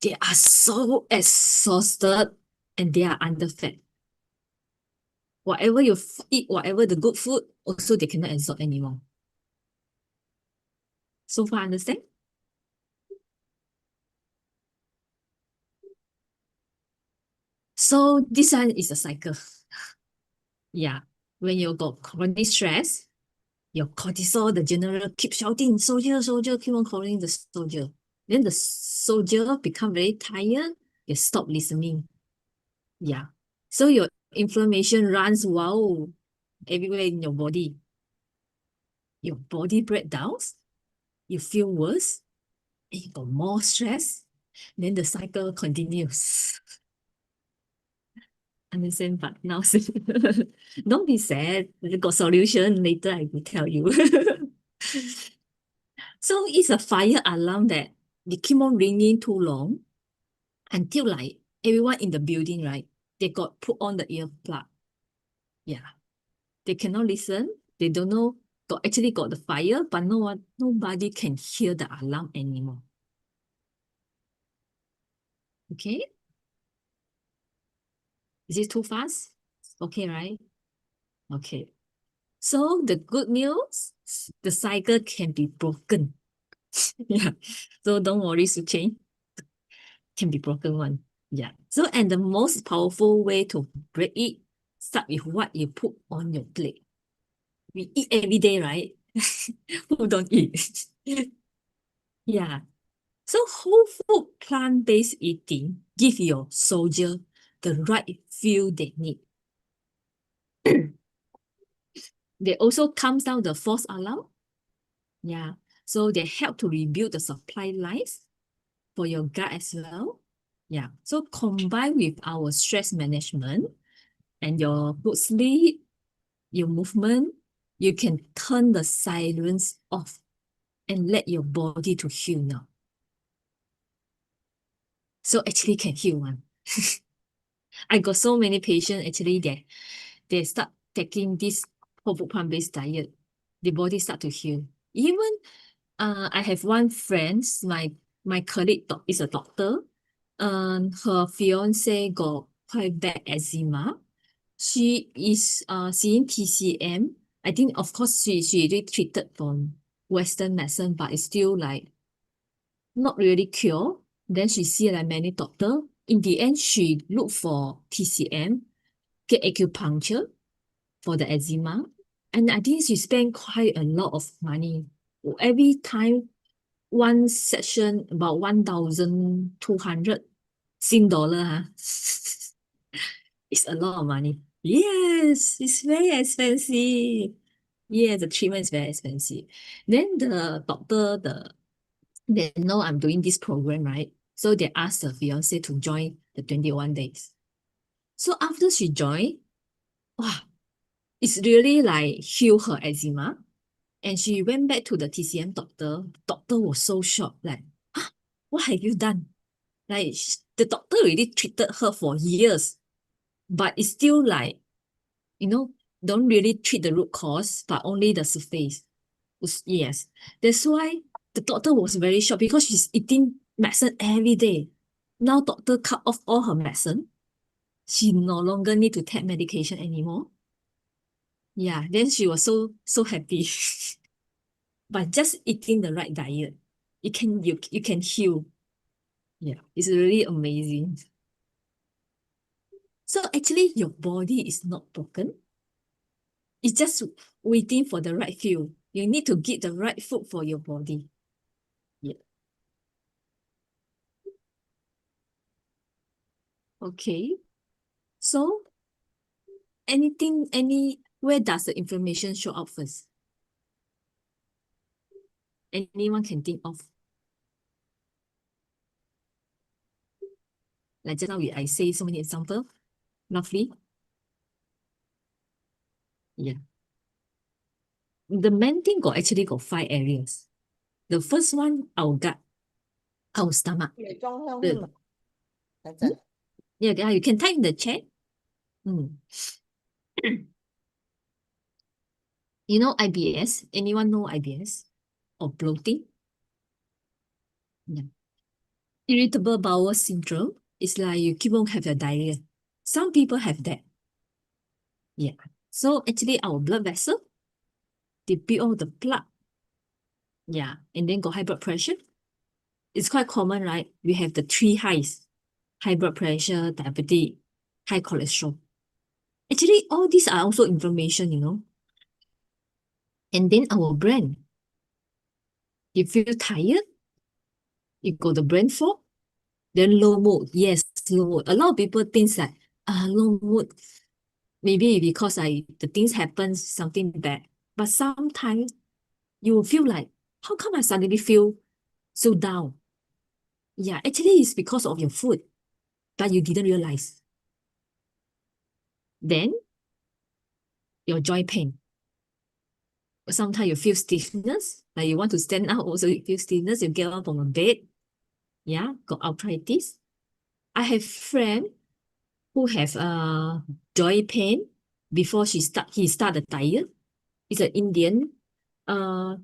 they are so exhausted and they are underfed. Whatever you eat, whatever the good food, also they cannot absorb anymore. So far, understand? So this one is a cycle. Yeah. When you got chronic stress, your cortisol, the general, keep shouting, soldier, soldier, keep on calling the soldier. Then the soldier become very tired, they stop listening. Yeah. So your inflammation runs wild everywhere in your body. Your body breakdowns, you feel worse, and you got more stress. Then the cycle continues. understand, but now don't be sad. We got solution. Later I will tell you. So it's a fire alarm that they keep on ringing too long until like everyone in the building, right? They got put on the earplug. Yeah. They cannot listen. They don't know actually got the fire, but nobody can hear the alarm anymore. Okay. Is it too fast? Okay, right? Okay. So the good news, the cycle can be broken. Yeah. So don't worry, Suchain. Can be broken one. Yeah. So and the most powerful way to break it, start with what you put on your plate. We eat every day, right? Who don't eat? Yeah. So whole food plant-based eating give your soldier the right fuel they need. They also comes down the false alarm. Yeah. So they help to rebuild the supply lines for your gut as well. Yeah. So combined with our stress management and your good sleep, your movement, you can turn the silence off and let your body to heal now. So actually can heal one. I got so many patients actually they start taking this whole food plant-based diet. The body start to heal. Even I have one friend, my colleague is a doctor. Her fiance got quite bad eczema. She is seeing TCM. I think of course she already treated from Western medicine, but it's still like not really cure. Then she see like many doctor. In the end, she look for TCM, get acupuncture for the eczema. And I think she spent quite a lot of money. Every time, one session about 1,200 Sing dollar. Huh? It's a lot of money. Yes, it's very expensive. Yeah, the treatment is very expensive. Then the doctor, they know I'm doing this program, right? So they asked the fiance to join the 21 days. So after she joined, wow, it's really like heal her eczema. And she went back to the TCM doctor. Doctor was so shocked, like, what have you done? Like the doctor already treated her for years, but it's still like, don't really treat the root cause, but only the surface. Yes. That's why the doctor was very shocked because she's eating medicine every day. Now doctor cut off all her medicine. She no longer need to take medication anymore. Yeah, then she was so happy. But just eating the right diet, you can heal. Yeah, it's really amazing. So actually your body is not broken. It's just waiting for the right fuel. You need to get the right food for your body. Yeah. Okay. So where does the information show up first? Anyone can think of. Like just now I say so many examples, roughly. Yeah. The main thing actually got 5 areas. The first one, our gut, our stomach. Yeah, you can type in the chat. You know IBS? Anyone know IBS? Or bloating? Yeah. Irritable bowel syndrome is like you keep on have your diarrhea. Some people have that. Yeah. So actually our blood vessel, they build all the plaque. Yeah. And then got high blood pressure. It's quite common, right? We have the 3 highs. High blood pressure, diabetes, high cholesterol. Actually, all these are also inflammation. And then our brain. You feel tired, you got the brain fog, then low mood. Yes, low mood. A lot of people think that low mood, maybe because the things happen, something bad. But sometimes you will feel like, how come I suddenly feel so down? Yeah, actually it's because of your food, but you didn't realize. Then your joint pain. Sometimes you feel stiffness, like you want to stand up, also you feel stiffness, you get up from a bed. Yeah, got arthritis. I have friend who have joint pain before he start the diet. He's an Indian.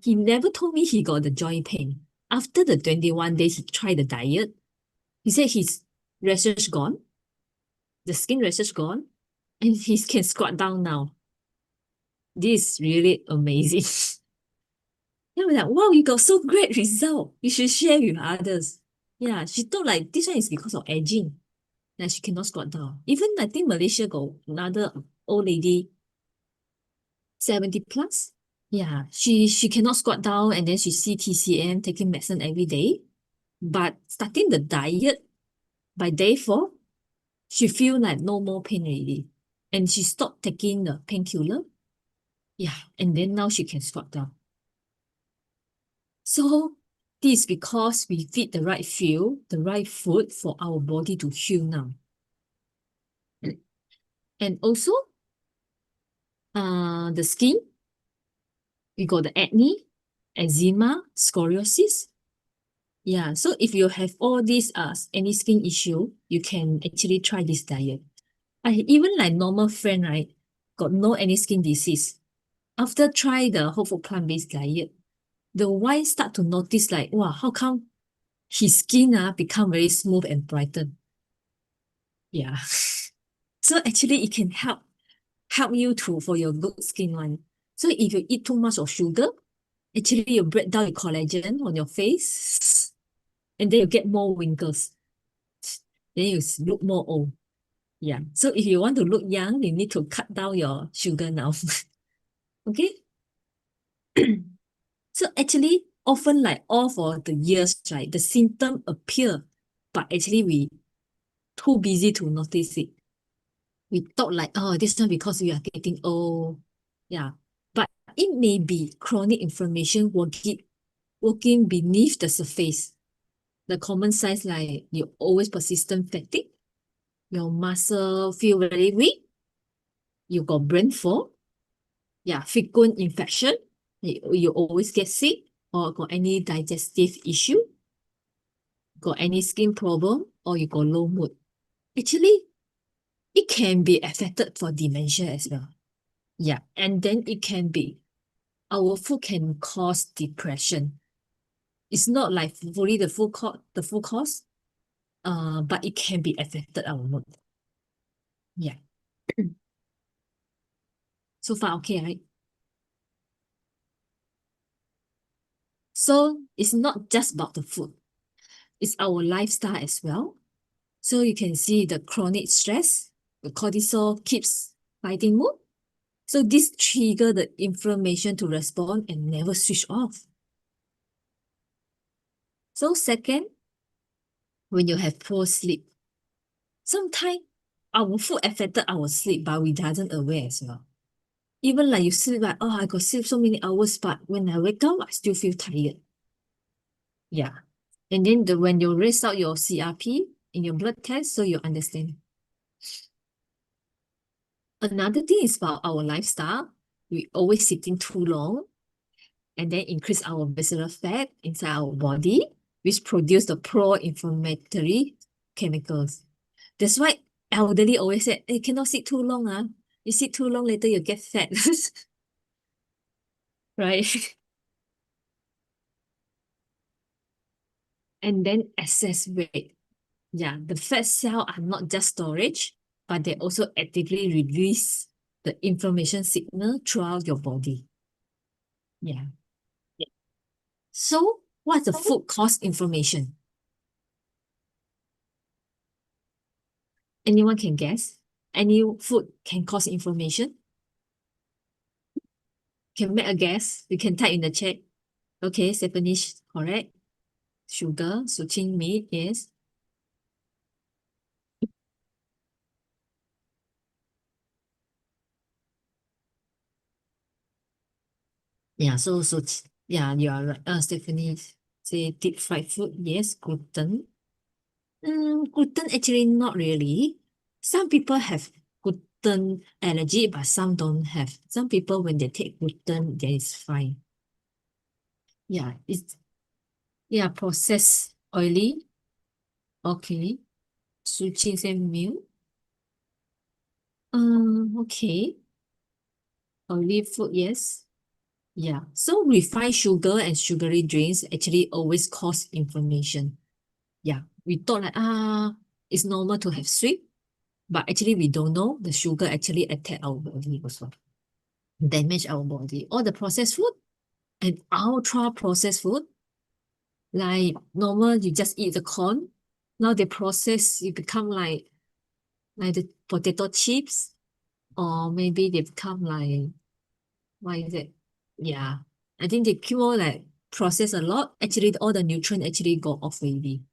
He never told me he got the joint pain. After the 21 days he tried the diet, he said his rashes gone, the skin rashes gone, and he can squat down now. This is really amazing. Then we're like, wow, you got so great result. You should share with others. Yeah, she thought like this one is because of aging. That she cannot squat down. Even I think Malaysia got another old lady, 70 plus. Yeah, she cannot squat down and then she see TCM taking medicine every day. But starting the diet by day 4, she feel like no more pain already. And she stopped taking the painkiller. Yeah, and then now she can squat down. So this is because we feed the right fuel, the right food for our body to heal now. And also, the skin, we got the acne, eczema, scoliosis. Yeah, so if you have all these any skin issue, you can actually try this diet. I even like normal friend, right, got no any skin disease. After try the whole food plant-based diet, the wife start to notice like, wow, how come his skin become very smooth and brighten? Yeah. So actually it can help you for your good skin one. So if you eat too much of sugar, actually you break down your collagen on your face and then you get more wrinkles. Then you look more old. Yeah. So if you want to look young, you need to cut down your sugar now. Okay? So actually, often like all for the years, right, the symptom appear, but actually we too busy to notice it. We thought like, oh, this one because we are getting old. Yeah. But it may be chronic inflammation working beneath the surface. The common signs like you always persistent fatigue, your muscle feel very weak, you got brain fog, yeah, frequent infection, you always get sick, or got any digestive issue, got any skin problem, or you got low mood. Actually, it can be affected for dementia as well. Yeah, and then it can be, our food can cause depression. It's not like fully the full cause, but it can be affected our mood. Yeah. So far, okay, right? So it's not just about the food. It's our lifestyle as well. So you can see the chronic stress, the cortisol keeps fighting mood. So this trigger the inflammation to respond and never switch off. So second, when you have poor sleep, sometimes our food affected our sleep, but we doesn't aware as well. Even like you sleep like, oh, I got sleep so many hours, but when I wake up, I still feel tired. Yeah. And then when you raise out your CRP in your blood test, so you understand. Another thing is about our lifestyle. We always sitting too long and then increase our visceral fat inside our body, which produce the pro-inflammatory chemicals. That's why elderly always say, hey, cannot sit too long. You sit too long, later you get fat. Right? And then excess weight. Yeah, the fat cells are not just storage, but they also actively release the inflammation signal throughout your body. Yeah. So, what's the food cause inflammation? Anyone can guess? Any food can cause inflammation? Can make a guess? You can type in the chat. Okay, Stephanie, correct. Sugar, Ching, meat, yes. Yeah, yeah, you are right. Stephanie say deep fried food, yes. Gluten. Gluten actually not really. Some people have gluten gluten allergy, but some don't have. Some people, when they take gluten, then it's fine. Yeah, processed oily. Okay. Switching same meal. Okay. Oily food, yes. Yeah. So refined sugar and sugary drinks actually always cause inflammation. Yeah. We thought like, it's normal to have sweet, but actually we don't know the sugar actually attack our body also. Damage our body. All the processed food and ultra processed food, like normal, you just eat the corn. Now they process, you become like the potato chips, or maybe they become like, what is it? Yeah, I think they keep on like process a lot. Actually, all the nutrient actually go off already.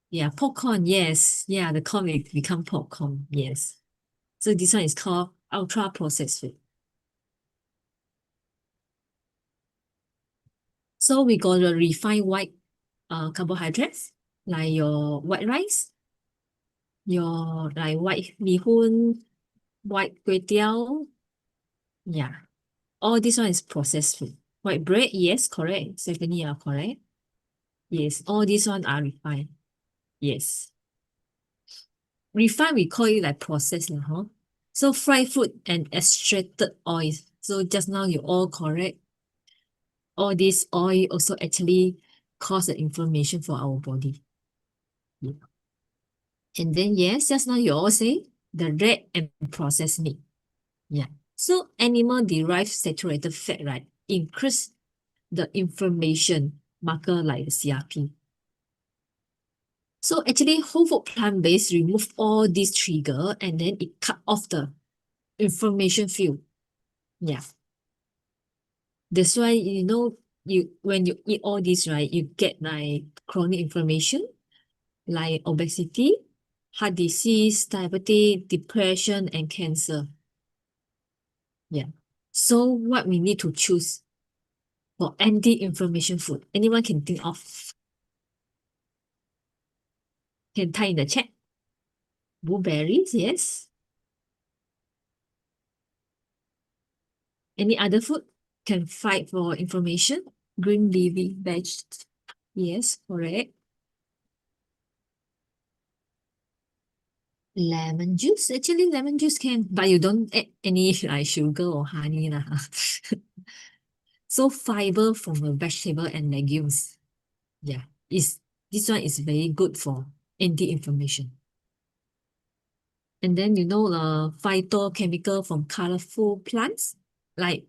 Yeah, popcorn, yes. Yeah, the corn will become popcorn, yes. So this one is called ultra processed food. So we got the refined white carbohydrates, like your white rice, your like white bee hoon, white kway teow. Yeah, all this one is processed food. White bread, yes, correct. Stephanie, are correct. Yes, all these one are refined. Yes. Refined, we call it like processed, huh? So fried food and extracted oil. So just now you all correct. All this oil also actually cause the inflammation for our body. Yeah. And then yes, just now you all say the red and processed meat. Yeah. So animal-derived saturated fat, right, increase the inflammation marker like the CRP. So actually, whole food plant-based remove all these trigger and then it cut off the inflammation field. Yeah. That's why, when you eat all this, right, you get like chronic inflammation, like obesity, heart disease, diabetes, depression, and cancer. Yeah. So what we need to choose for anti-inflammation food? Anyone can think of? Can type in the chat. Blueberries, yes. Any other food can fight for inflammation? Green leafy veg. Yes, correct. Lemon juice. Actually, lemon juice can, but you don't add any like sugar or honey lah. So fiber from the vegetable and legumes. Yeah, this one is very good for anti-inflammation. And then the phytochemical from colorful plants. Like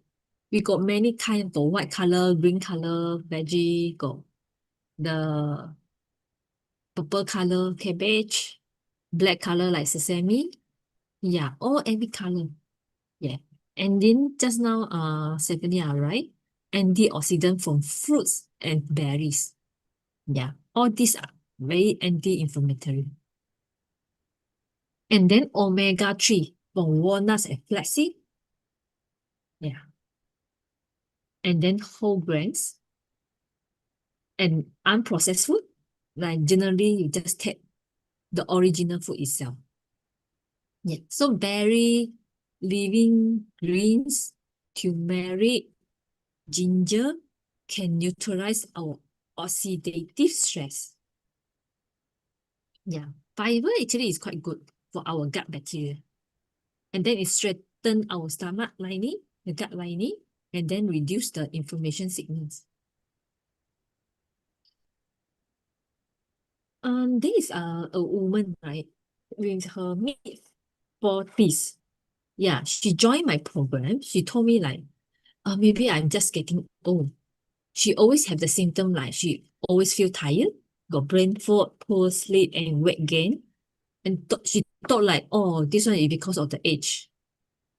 we got many kind, got white color, green color, veggie, got the purple color cabbage, black color like sesame. Yeah, all every color. Yeah. And then just now, Stephanie, right? Antioxidant from fruits and berries. Yeah, all these are very anti-inflammatory. And then omega-3 from walnuts and flaxseed. Yeah. And then whole grains and unprocessed food. Like generally, you just take the original food itself. Yeah. So berry, living greens, turmeric, ginger can neutralize our oxidative stress. Yeah. Fiber actually is quite good for our gut bacteria. And then it strengthens our stomach lining, the gut lining, and then reduce the inflammation signals. There is a woman, right, with her mid-40s. Yeah, she joined my program. She told me like, maybe I'm just getting old. She always have the symptom like she always feel tired, got brain fog, poor sleep, and weight gain. And she thought like, oh, this one is because of the age.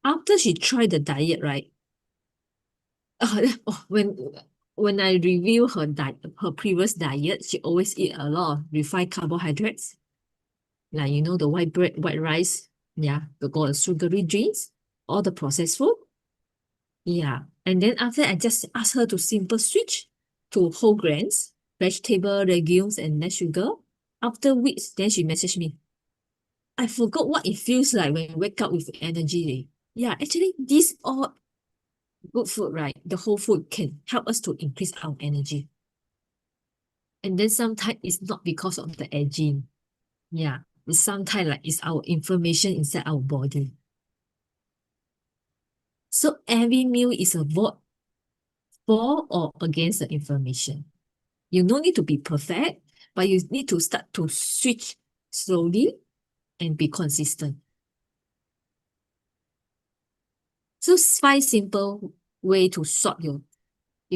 After she tried the diet, right? When I review her her previous diet, she always eat a lot of refined carbohydrates. Like, the white bread, white rice. Yeah, the sugary drinks, all the processed food. Yeah. And then after I just asked her to simple switch to whole grains, vegetable, legumes, and less sugar. After weeks, then she messaged me. I forgot what it feels like when you wake up with energy. Yeah, actually, these all good food, right? The whole food can help us to increase our energy. And then sometimes it's not because of the aging. Yeah, it's sometimes like it's our information inside our body. So every meal is a vote for or against the information. You don't need to be perfect, but you need to start to switch slowly and be consistent. So 5 simple way to sort you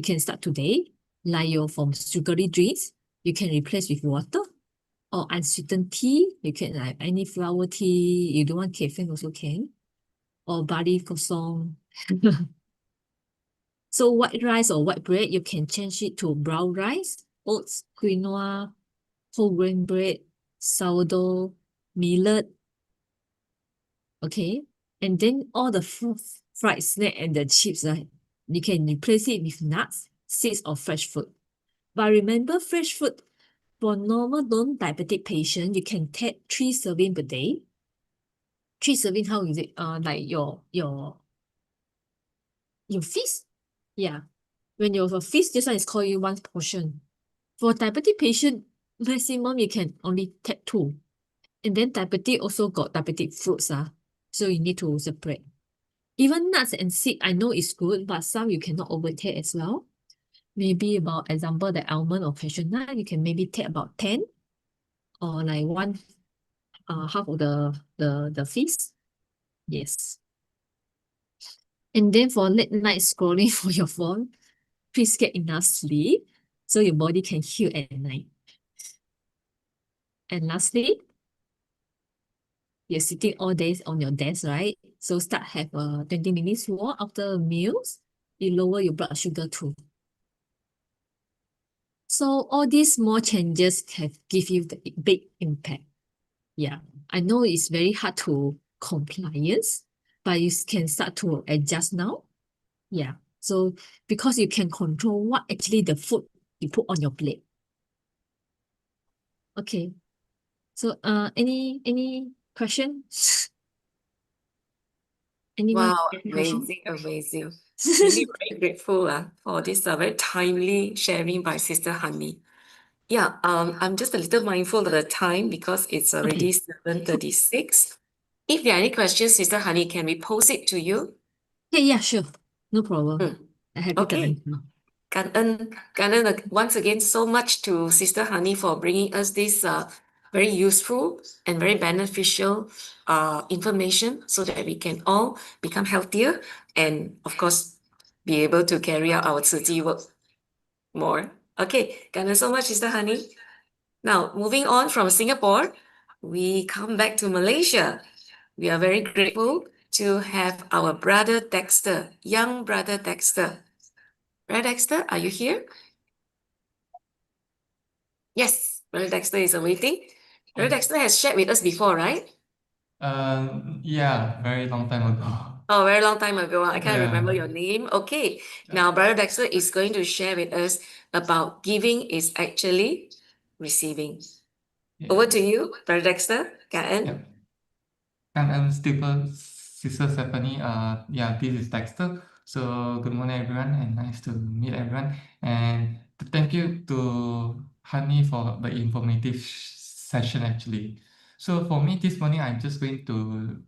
can start today, like from sugary drinks, you can replace with water, or unsweetened tea, you can like any flower tea, you don't want caffeine also can, or barley croissant. So white rice or white bread, you can change it to brown rice, oats, quinoa, whole grain bread, sourdough, millet. Okay. And then all the fried snack and the chips, right? You can replace it with nuts, seeds, or fresh fruit. But remember, fresh fruit for normal non-diabetic patient, you can take 3 servings per day. 3 servings, how is it? Like your feast. Yeah. When you have a feast, this one is called you 1 portion. For diabetic patient, maximum you can only take 2. And then diabetic also got diabetic fruits. So you need to separate. Even nuts and seed, I know it's good, but some you cannot overtake as well. Maybe about example, the almond or cashew nut, you can maybe take about 10 or like half of the feast. Yes. And then for late night scrolling for your phone, please get enough sleep so your body can heal at night. And lastly, you're sitting all days on your desk, right? So start have a 20 minutes walk after meals. You lower your blood sugar too. So all these small changes have give you the big impact. Yeah, I know it's very hard to compliance, but you can start to adjust now. Yeah, so because you can control what actually the food you put on your plate. Okay, so any questions? Anyone? Wow, Any question? amazing, amazing. Really very grateful for this very timely sharing by Sister Honey. Yeah, I'm just a little mindful of the time because it's already 7:36. If there are any questions, Sister Honey, can we post it to you? Yeah, sure. No problem. I'm happy to Okay. answer.感恩 once again so much to Sister Honey for bringing us this very useful and very beneficial information so that we can all become healthier and of course be able to carry out our 自己 work more. Okay, 感恩 so much, Sister Honey. Now, moving on from Singapore, we come back to Malaysia. We are very grateful to have our brother Dexter, young brother Dexter. Brother Dexter, are you here? Yes, Brother Dexter is awaiting. Brother Dexter has shared with us before, right? Yeah, very long time ago. Oh, very long time ago. I can't Yeah. remember your name. Okay. Now, Brother Dexter is going to share with us about giving is actually receiving. Over to you, Brother Dexter. Kaan. And Stephen, Sister Stephanie, yeah, this is Dexter. So good morning, everyone, and nice to meet everyone. And thank you to Honey for the informative session, actually. So for me, this morning, I'm just going to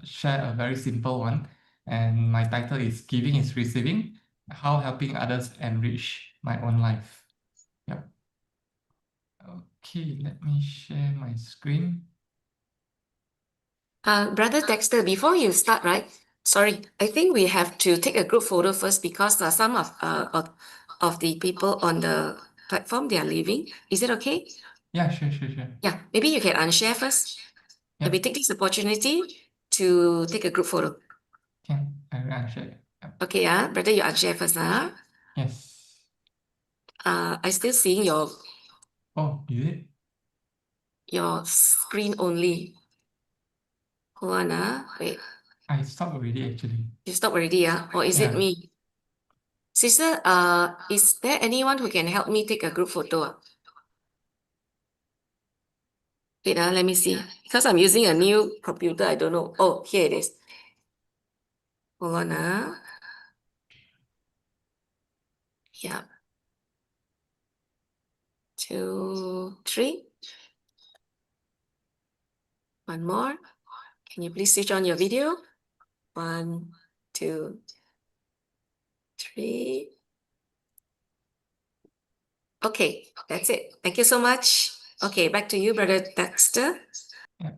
share a very simple one. And my title is Giving is Receiving, How Helping Others Enrich My Own Life. Yep. Okay, let me share my screen. Brother Dexter, before you start, right? Sorry, I think we have to take a group photo first because some of the people on the platform, they are leaving. Is it okay? Yeah, sure. Yeah, maybe you can unshare first. Let me take this opportunity to take a group photo. Can I will unshare? Okay, brother, you unshare first. Yes. I still seeing your Oh, is it? your screen only. Hold on, wait. I stopped already, actually. You stopped already, or is it Yeah. me? Sister, is there anyone who can help me take a group photo? Wait, let me see. Because I'm using a new computer, I don't know. Oh, here it is. Hold on. Yeah. 2, 3. One more. Can you please switch on your video? 1, 2, 3. Okay, that's it. Thank you so much. Okay, back to you, Brother Dexter. Yeah.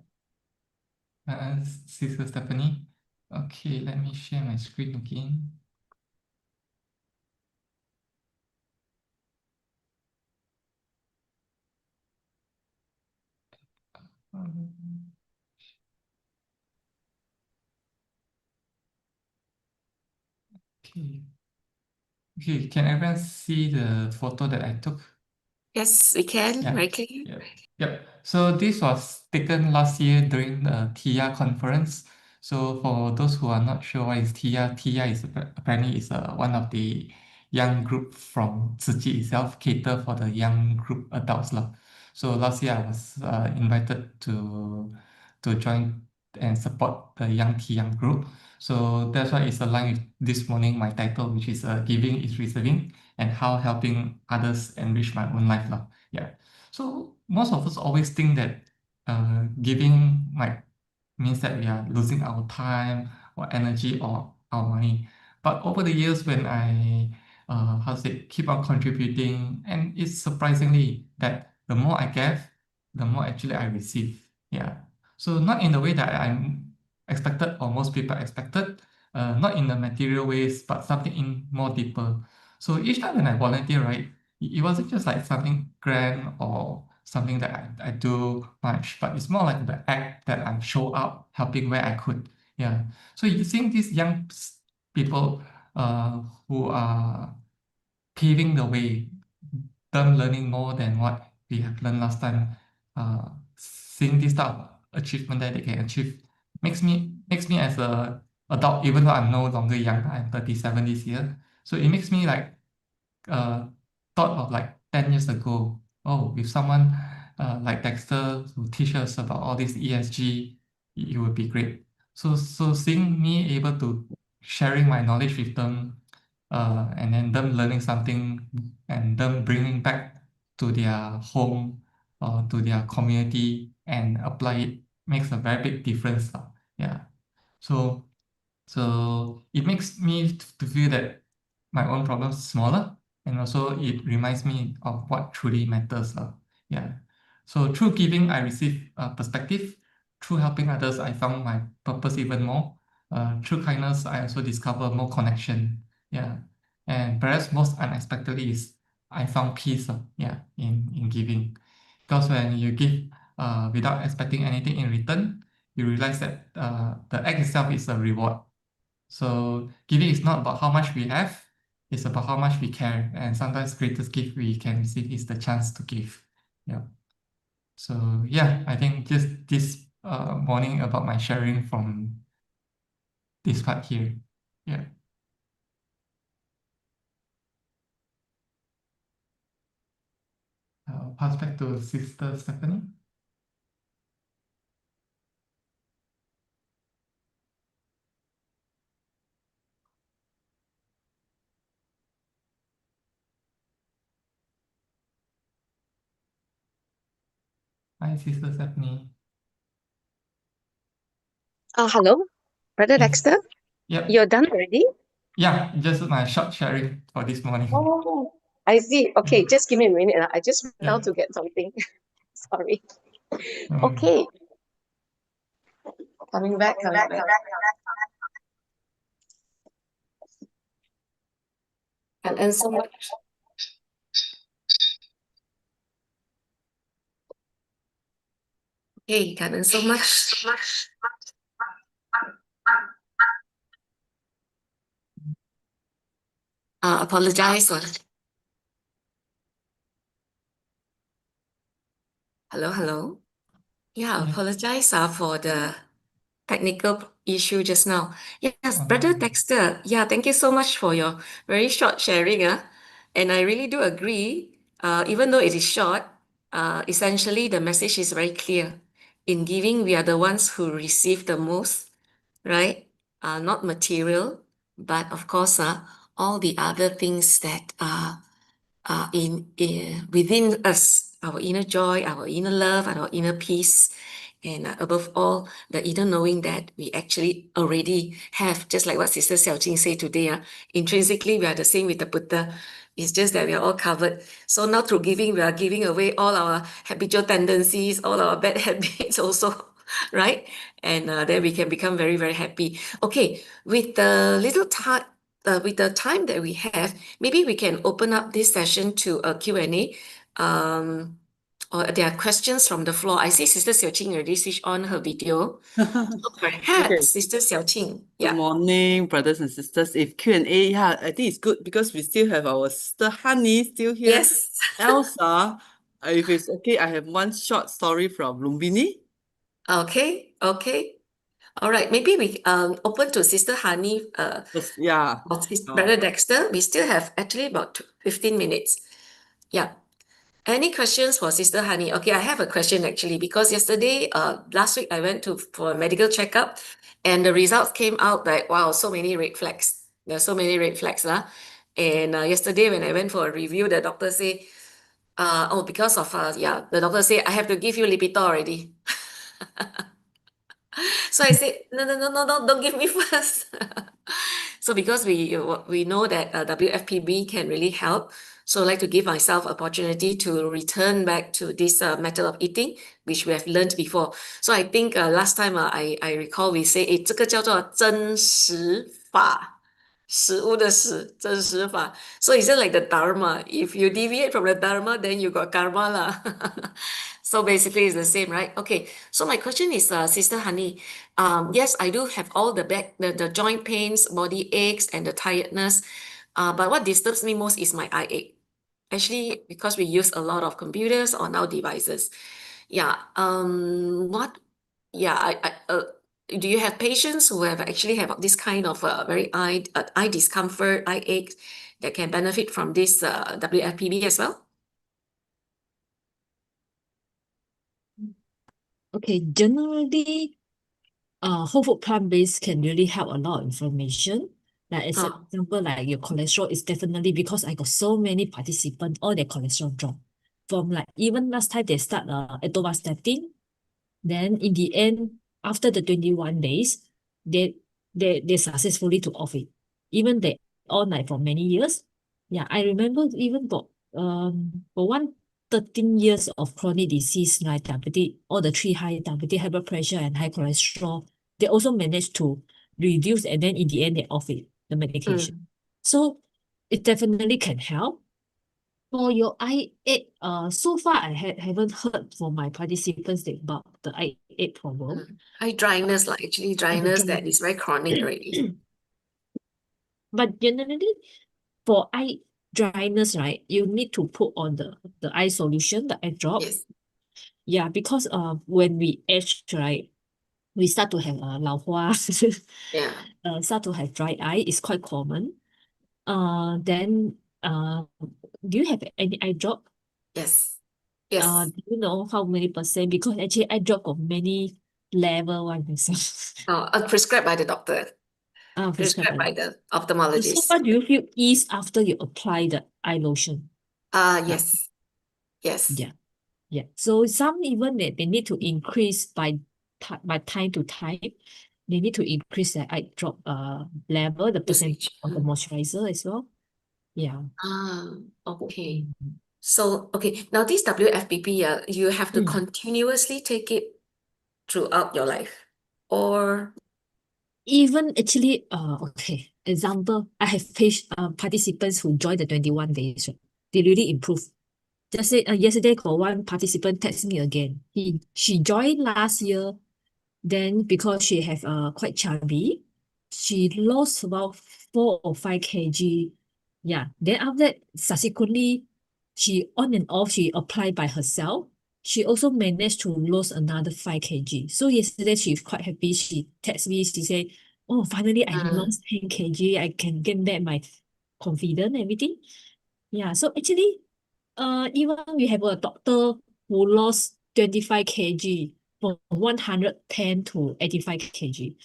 Sister Stephanie. Okay, let me share my screen again. Okay. Okay, can everyone see the photo that I took? Yes, we can. Yeah. Very clear. Yep. Yep. So this was taken last year during the TIA conference. So for those who are not sure what is TIA, TIA is apparently is one of the young group from Tzu Chi itself, cater for the young group adults lah. So last year I was invited to join and support the young TIA group. So that's why it's aligned with this morning my title, which is Giving is Receiving and how helping others enrich my own life lah. Yeah. So most of us always think that giving might means that we are losing our time or energy or our money. But over the years, when I how to say keep on contributing, and it's surprisingly that the more I give, the more actually I receive. Yeah. So not in the way that I'm expected or most people expected, not in the material ways, but something in more deeper. So each time when I volunteer, right, it wasn't just like something grand or something that I do much, but it's more like the act that I show up helping where I could. Yeah. So you seeing these young people who are paving the way, them learning more than what we have learned last time, seeing this type of achievement that they can achieve makes me as a adult, even though I'm no longer young, I'm 37 this year. So it makes me like thought of like 10 years ago, oh, if someone like Dexter who teach us about all this ESG, it would be great. So seeing me able to sharing my knowledge with them, and then them learning something and them bringing back to their home or to their community and apply it makes a very big difference. Yeah. So it makes me to feel that my own problems smaller, and also it reminds me of what truly matters. Yeah. So through giving, I receive perspective. Through helping others, I found my purpose even more. Through kindness, I also discover more connection. Yeah. And perhaps most unexpectedly is I found peace. Yeah, in giving, because when you give without expecting anything in return, you realize that the act itself is a reward. So giving is not about how much we have, it's about how much we care. And sometimes greatest gift we can receive is the chance to give. Yeah. So yeah, I think just this morning about my sharing from this part here. Yeah. I'll pass back to Sister Stephanie. Hi, Sister Stephanie. Hello, Brother Yes. Dexter. Yep. You're done already? Yeah, just my short sharing for this morning. Oh, I see. Okay, just give me a minute. I just went down Yeah. to get something. Sorry. No worries. Okay. Coming back. And so much. Okay, and so much. Apologize. Hello. Yeah, apologize for the technical issue just now. Yes, Brother Dexter. Yeah, thank you so much for your very short sharing. And I really do agree, even though it is short, essentially the message is very clear. In giving, we are the ones who receive the most, right? Not material, but of course, all the other things that are within us, our inner joy, our inner love, and our inner peace. And above all, the inner knowing that we actually already have, just like what Sister Xiaoqing said today, intrinsically we are the same with the Buddha. It's just that we are all covered. So now through giving, we are giving away all our habitual tendencies, all our bad habits also, right? And then we can become very, very happy. Okay, with the little time, with the time that we have, maybe we can open up this session to a Q&A. Or there are questions from the floor. I see Sister Xiaoqing already switched on her video. So perhaps Okay. Sister Xiaoqing, Good yeah. morning, brothers and sisters. If Q&A, yeah, I think it's good because we still have our sister Honey still here. Yes. Elsa, if it's okay, I have one short story from Lumbini. Okay. All right. Maybe we open to Sister Honey, Yeah. or Brother Dexter. We still have actually about 15 minutes. Yeah. Any questions for Sister Honey? Okay, I have a question actually, because yesterday, last week I went for a medical checkup and the results came out that, wow, so many red flags. There are so many red flags. And yesterday when I went for a review, the doctor said, because of, the doctor said, I have to give you Lipitor already. So I said, no, don't give me first. So because we know that WFPB can really help, so I'd like to give myself opportunity to return back to this method of eating, which we have learned before. So I think last time I recall we say, 这个叫做真实法。食物的食，真实法. So it's just like the Dharma. If you deviate from the Dharma, then you got karma lah. So basically it's the same, right? Okay. So my question is, Sister Honey, yes, I do have all the the joint pains, body aches, and the tiredness. But what disturbs me most is my eye ache. Actually, because we use a lot of computers on our devices. Yeah. Do you have patients who have actually have this kind of very eye discomfort, eye ache that can benefit from this WFPB as well? Okay, generally, whole food plant-based can really help a lot of inflammation. Like as Oh. example, like your cholesterol is definitely, because I got so many participants, all their cholesterol drop. From like even last time they start atorvastatin, then in the end, after the 21 days, they successfully took off it. Even they on like for many years. Yeah, I remember even for one 13 years of chronic disease like diabetes, all the three high diabetes, high blood pressure, and high cholesterol, they also managed to reduce, and then in the end they off it, the medication. So it definitely can help. For your eye ache, so far I haven't heard from my participants about the eye ache problem. Eye dryness, like actually dryness that is very chronic already. But generally, for eye dryness, right, you need to put on the eye solution, the eye drop. Yes. Yeah, because when we age, right, we start to have 老花 Yeah. Start to have dry eye. It's quite common. Then do you have any eye drop? Yes. Yes. Do you know how many percent? Because actually eye drop got many level one myself. Prescribed by the doctor. Prescribed by the So ophthalmologist. far, do you feel ease after you apply the eye lotion? Yes. Yes. Yeah. So some even they need to increase by time to time. They need to increase the eye drop level, the percentage of the moisturizer as well. Yeah. Okay. So, okay, now this WFPP, you have to continuously take it throughout your life, or Even actually, okay, example, I have participants who joined the 21 days, right? They really improve. Just say yesterday got one participant text me again. She joined last year, then because she have quite chubby, she lost about 4 or 5 kg. Yeah. Then after that, subsequently, she on and off, she applied by herself. She also managed to lose another 5 kg. So yesterday she's quite happy. She texted me, she said, oh, finally I lost 10 kg. I can get back my confidence and everything. Yeah. So actually, even we have a doctor who lost 25 kg from 110 to 85 kg.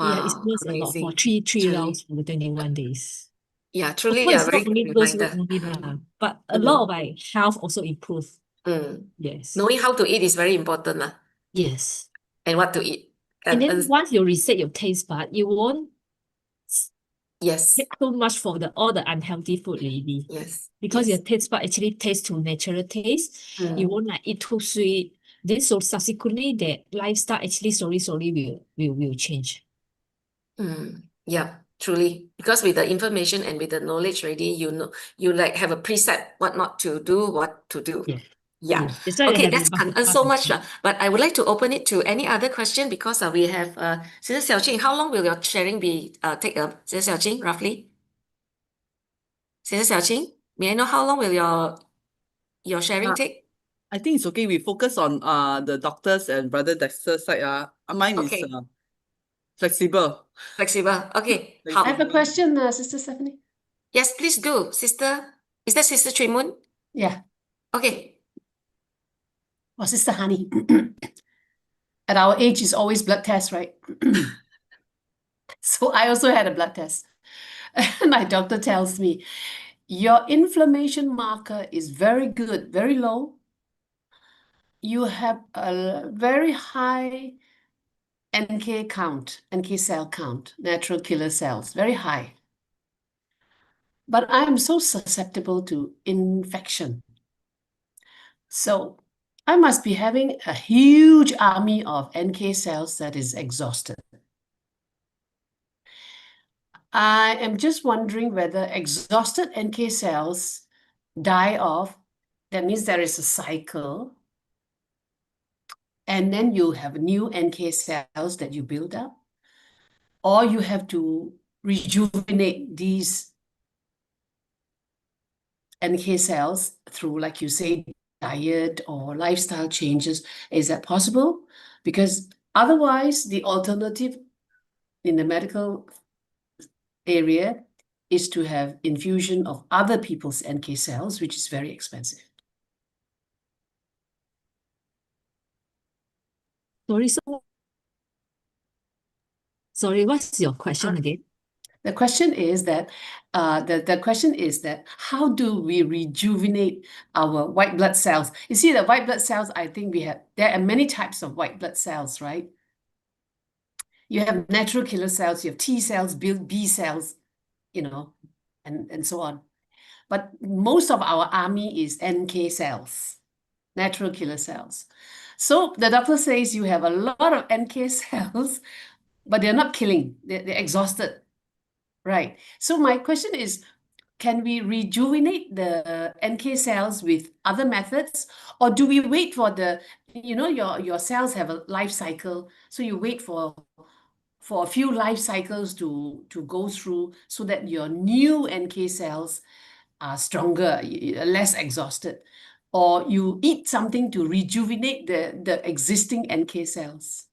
Yeah, it's Wow, lost a lot for amazing. three Truly. rounds for the 21 days. Yeah, Of truly course, a it's very not only good lose weight reminder. only lah, but a lot of my health also improved. Yes. Knowing how to eat is very important lah, Yes. and what to eat. And then And once you reset your taste bud, you won't yes, take too much for all the unhealthy food already. yes, Because yes. your taste bud actually tastes to natural taste. You won't like eat too sweet. Then so subsequently that lifestyle actually slowly will change. Yeah, truly. Because with the information and with the knowledge already, you know, you like have a preset what not to do, what to do. Yeah. Yeah. Yes. That's why I Okay, have that's the master so class. much. But I would like to open it to any other question because we have Sister Xiaoqing, how long will your sharing be take Sister Xiaoqing, roughly? Sister Xiaoqing, may I know how long will your sharing take? I think it's okay. We focus on the doctors and Brother Dexter side. Mine is Okay. flexible. Flexible. Okay. I have a question, Sister Stephanie. Yes, please do, Sister. Is that Sister Trimun? Yeah. Okay. Or Sister Honey. At our age, it's always blood test, right? So I also had a blood test. And my doctor tells me, your inflammation marker is very good, very low. You have a very high NK count, NK cell count, natural killer cells, very high. But I'm so susceptible to infection. So I must be having a huge army of NK cells that is exhausted. I am just wondering whether exhausted NK cells die off. That means there is a cycle. And then you have new NK cells that you build up. Or you have to rejuvenate these NK cells through, like you say, diet or lifestyle changes. Is that possible? Because otherwise, the alternative in the medical area is to have infusion of other people's NK cells, which is very expensive. Sorry, what's your question again? The question is that how do we rejuvenate our white blood cells? You see, the white blood cells, I think there are many types of white blood cells, right? You have natural killer cells, you have T cells, B cells, and so on. But most of our army is NK cells, natural killer cells. So the doctor says you have a lot of NK cells, but they're not killing, they're exhausted. Right. So my question is, can we rejuvenate the NK cells with other methods, or do we wait for your cells have a life cycle, so you wait for a few life cycles to go through so that your new NK cells are stronger, less exhausted, or you eat something to rejuvenate the existing NK cells?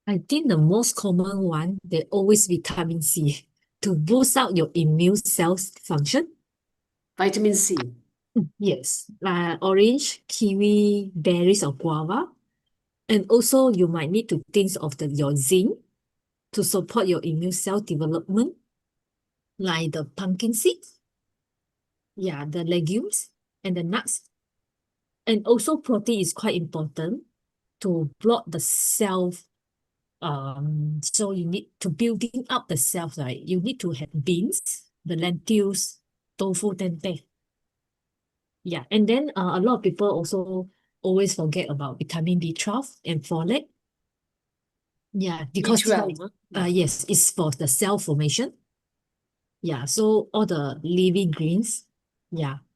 I think the most common one, they always vitamin C to boost out your immune cells function. Vitamin C. Yes, like orange, kiwi, berries, or guava. And also you might need to think of your zinc to support your immune cell development, like the pumpkin seeds, the legumes and the nuts. And also protein is quite important to block the cell. So you need to building up the cells, right? You need to have beans, the lentils, tofu, tempeh. Yeah, and then a lot of people also always forget about vitamin B12 and folate. Yeah, because B12, yes, it's for the cell formation. Yeah, so all the leafy greens,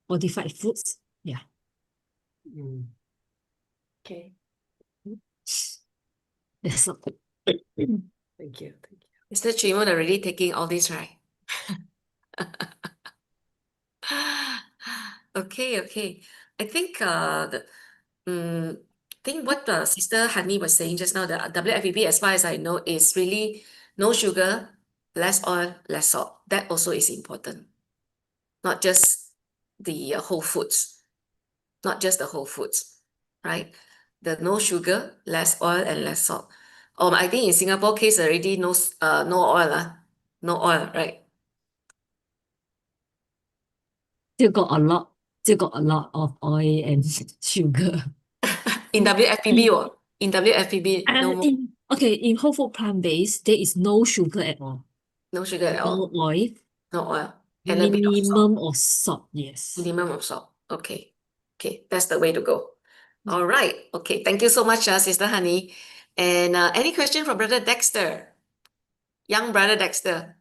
fortified foods, Okay. That's all. Thank you. Mr. Chimon already taking all this, right? Okay. I think what Sister Honey was saying just now, the WFPB, as far as I know, is really no sugar, less oil, less salt. That also is important. Not just the whole foods. not just the whole foods, right? The no sugar, less oil, and less salt. I think in Singapore case already no oil, no oil, right? Still got a lot of oil and sugar. In WFPB or in WFPB, no more, In whole food plant-based, there is no sugar at all, no sugar at no all, oil, no oil, and a bit of salt. minimum of salt, yes. Minimum of salt. Okay. Okay, that's the way to go. All right. Okay, thank you so much, Sister Honey. And any question from Brother Dexter? Young Brother Dexter,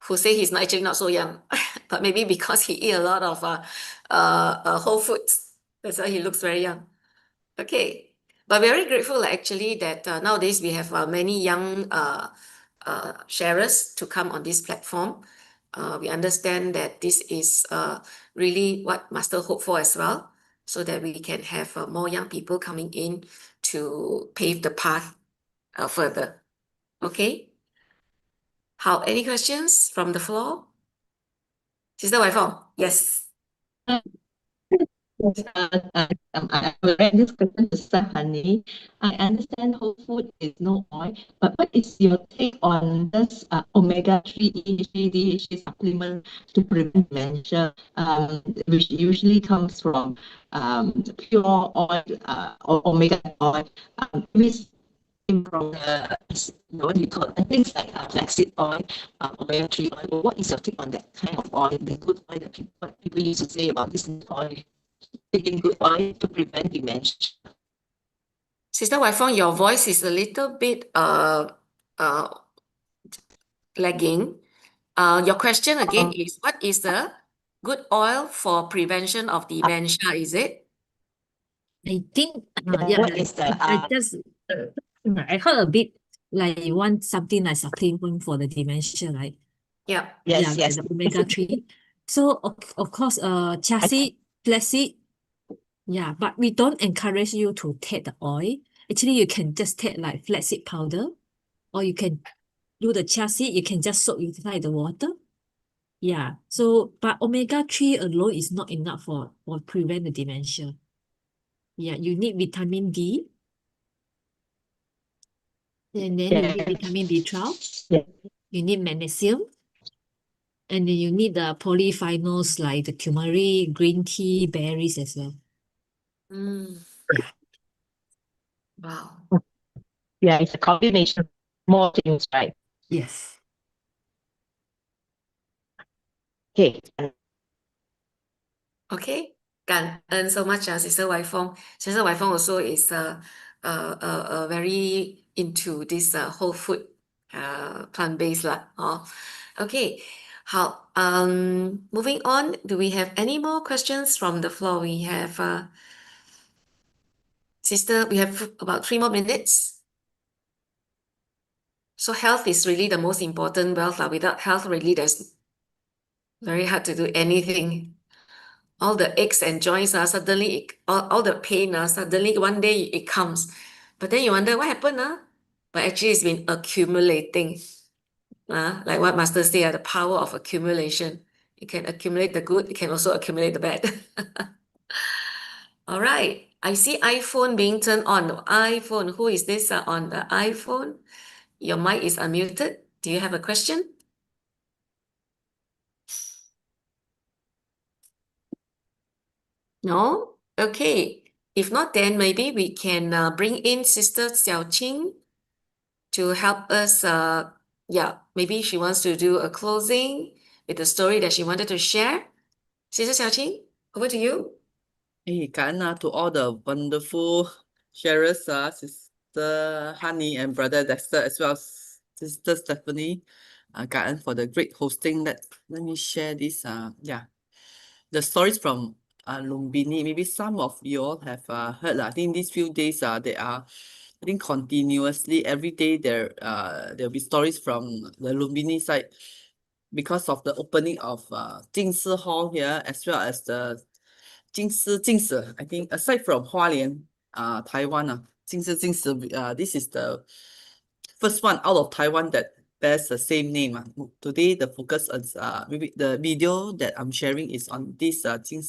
who say he's actually not so young, but maybe because he eat a lot of whole foods, that's why he looks very young. Okay, but very grateful actually that nowadays we have many young sharers to come on this platform. We understand that this is really what Master hope for as well, so that we can have more young people coming in to pave the path further. Okay. Any questions from the floor? Sister Wai Fong, yes. I read this question to Sister Honey. I understand whole food is no oil, but what is your take on this omega-3 DHA supplement to prevent dementia, which usually comes from pure oil or omega oil, which came from what do you call it? I think it's like flaxseed oil, omega-3 oil. What is your take on that kind of oil, the good oil that people used to say about this oil? Taking good oil to prevent dementia. Sister Wai Fong, your voice is a little bit lagging. Your question again is, what is the good oil for prevention of dementia, is it? I think, what is the I heard a bit like you want something like supplement for the dementia, right? Yeah. Yes, like the omega-3. So of course, chia seed, flaxseed, yeah, but we don't encourage you to take the oil. Actually, you can just take like flaxseed powder, or you can do the chia seed, you can just soak inside the water. Yeah, so but omega-3 alone is not enough for prevent the dementia. Yeah, you need vitamin D, and then you need vitamin B12, you need magnesium, and then you need the polyphenols like the turmeric, green tea, berries as well. Yeah. Wow. Yeah, it's a combination of more things, right? Yes. Okay. Okay. 感恩 so much, Sister Wai Fong. Sister Wai Fong also is very into this whole food plant-based lah. Okay. 好, moving on, do we have any more questions from the floor? We have Sister, we have about 3 more minutes. So health is really the most important wealth. Without health, really, there's very hard to do anything. All the aches and joints are suddenly, all the pain suddenly one day it comes. But then you wonder what happened? But actually it's been accumulating. Like what Master say, the power of accumulation. You can accumulate the good, you can also accumulate the bad. All right. I see iPhone being turned on. iPhone, who is this on the iPhone? Your mic is unmuted. Do you have a question? No? Okay. If not, then maybe we can bring in Sister Ching to help us. Maybe she wants to do a closing with the story that she wanted to share. Sister Ching, over to you. Hey,感恩 to all the wonderful sharers, Sister Honey and Brother Dexter, as well as Sister Stephanie. 感恩 for the great hosting. Let me share this. The stories from Lumbini. Maybe some of you all have heard. I think these few days they are, I think continuously every day there'll be stories from the Lumbini side because of the opening of Jing Hall here, as well as the Jing I think aside from Hualien, Taiwan, Jing this is the first one out of Taiwan that bears the same name. Today the focus is maybe the video that I'm sharing is on this Jing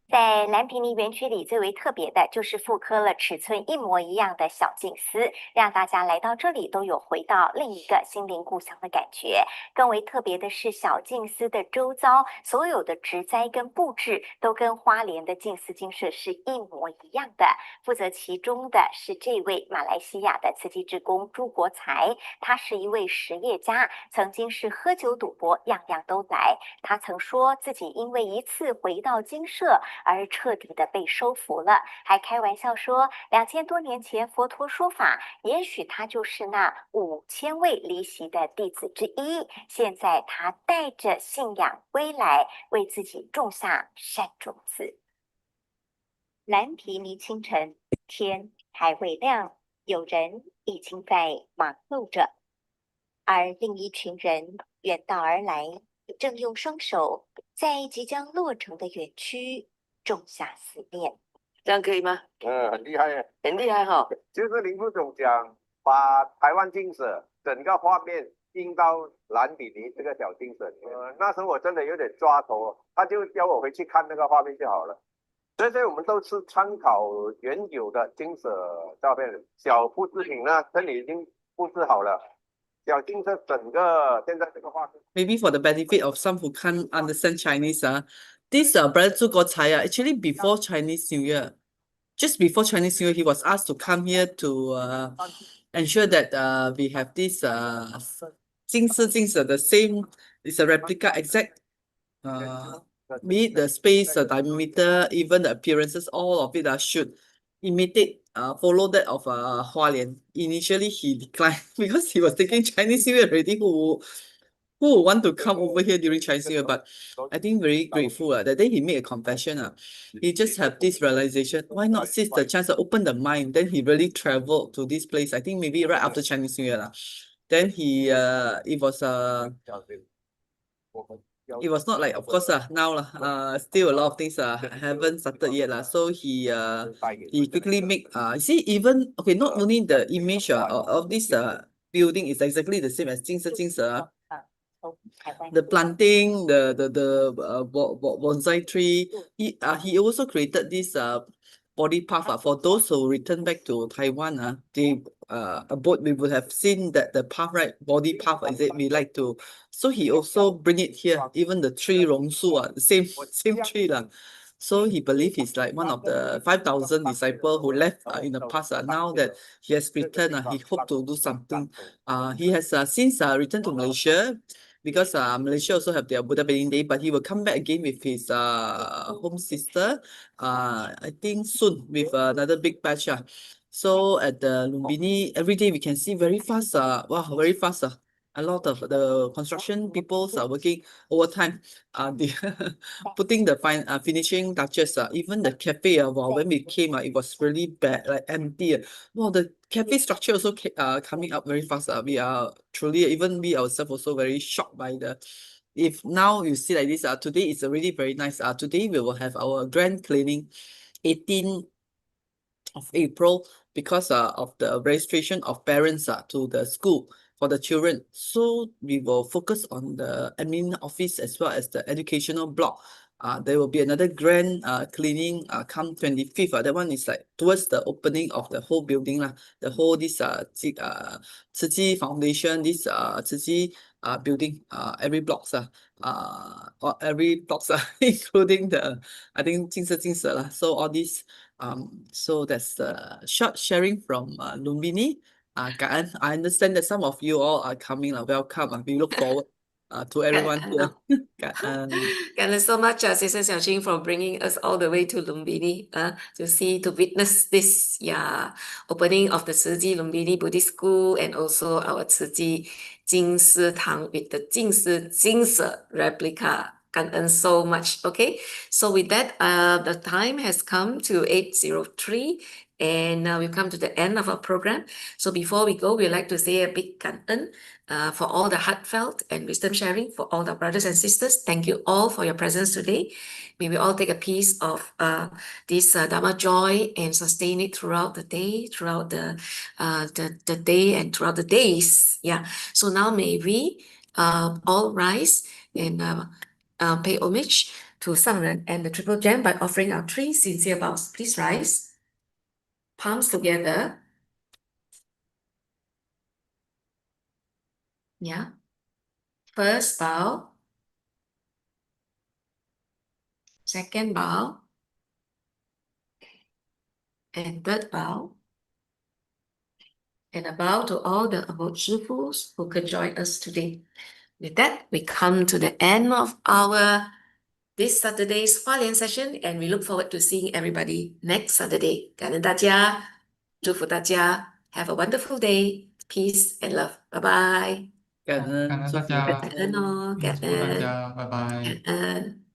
在蓝毗尼园区里最为特别的就是复刻了尺寸一模一样的小静思，让大家来到这里都有回到另一个心灵故乡的感觉。更为特别的是，小静思的周遭所有的植栽跟布置都跟花莲的静思精舍是一模一样的。负责其中的是这位马来西亚的慈济志工朱国才，他是一位实业家，曾经是喝酒赌博样样都来。他曾说自己因为一次回到精舍而彻底的被收服了，还开玩笑说2000多年前佛陀说法，也许他就是那5000位离席的弟子之一。现在他带着信仰归来，为自己种下善种子。蓝毗尼清晨，天还未亮，有人已经在忙碌着，而另一群人远道而来，正用双手在即将落成的园区种下思念。这样可以吗？很厉害耶，很厉害哈、就是林副总讲，把台湾精神整个画面印到蓝毗尼这个小精神。那时候我真的有点抓头，他就叫我回去看那个画面就好了。所以我们都是参考原有的精神照片，小复制品呢，这里已经布置好了。小精神整个现在这个画面。Maybe for the benefit of some who can't understand Chinese, this Brother Zhu Guotai, actually before Chinese New Year, just before Chinese New Year, he was asked to come here to ensure that we have this Jing Si, the same, it's a replica, exact, be it the space, the diameter, even the appearances, all of it should imitate, follow that of Hualien. Initially, he declined because he was thinking Chinese New Year already, who would want to come over here during Chinese New Year, but I think very grateful. That day he made a confession. He just had this realization, why not seize the chance to open the mind? Then he really traveled to this place, I think maybe right after Chinese New Year. Then he, it was not like, of course, now still a lot of things haven't started yet. So he quickly make, see, even, okay, not only the image of this building is exactly the same as Jing Si, the planting, the bonsai tree. He also created this body path for those who return back to Taiwan. They we would have seen that the path, right? Body path, is it? We like to. So he also bring it here. Even the tree Rongsu, the same tree lah. So he believed he's like one of the 5,000 disciples who left in the past. Now that he has returned, he hoped to do something. He has since returned to Malaysia, because Malaysia also have their Buddha Bathing Day, but he will come back again with his home sister, I think soon, with another big batch. So at the Lumbini, every day we can see very fast, wow, very fast. A lot of the construction people are working overtime. They putting the finishing touches. Even the cafe, wow, when we came, it was really bad, like empty. Wow, the cafe structure also coming up very fast. We are truly, even we ourselves also very shocked by the. If now you see like this, today is already very nice. Today we will have our grand cleaning, 18th of April, because of the registration of parents to the school for the children. So we will focus on the admin office as well as the educational block. There will be another grand cleaning come 25th. That one is like towards the opening of the whole building the whole this Tzu Chi Foundation, this Tzu Chi building, every blocks or every blocks including the, I think, Jing Si so all these. So that's the short sharing from Lumbini. Kak, I understand that some of you all are coming. Welcome. We look forward to everyone here. Thank you so much, Sister Xiaoqing, for bringing us all the way to Lumbini to witness this opening of the Tzu Chi Lumbini Buddhist School, and also our Tzu Chi Jing Si Tang with the Jing Si Jing Si replica. And so much. Okay, so with that, the time has come to 8:03, and we've come to the end of our program. So before we go, we'd like to say a big kan'en for all the heartfelt and wisdom sharing for all the brothers and sisters. Thank you all for your presence today. May we all take a piece of this Dharma joy and sustain it throughout the day, throughout the day and throughout the days. Yeah. So now may we all rise and pay homage to 上人 and the Triple Gem by offering our 3 sincere vows. Please rise. Palms together. Yeah. First bow. Second bow. And third bow. And a bow to all the Abode Shifus who could join us today. With that, we come to the end of our this Saturday's Hualien session, and we look forward to seeing everybody next Saturday. 感恩大家，祝福大家 have a wonderful day, peace and love. Bye bye. 感恩，感恩祝福大家，感恩哦，感祝福大恩，家，拜拜。感恩。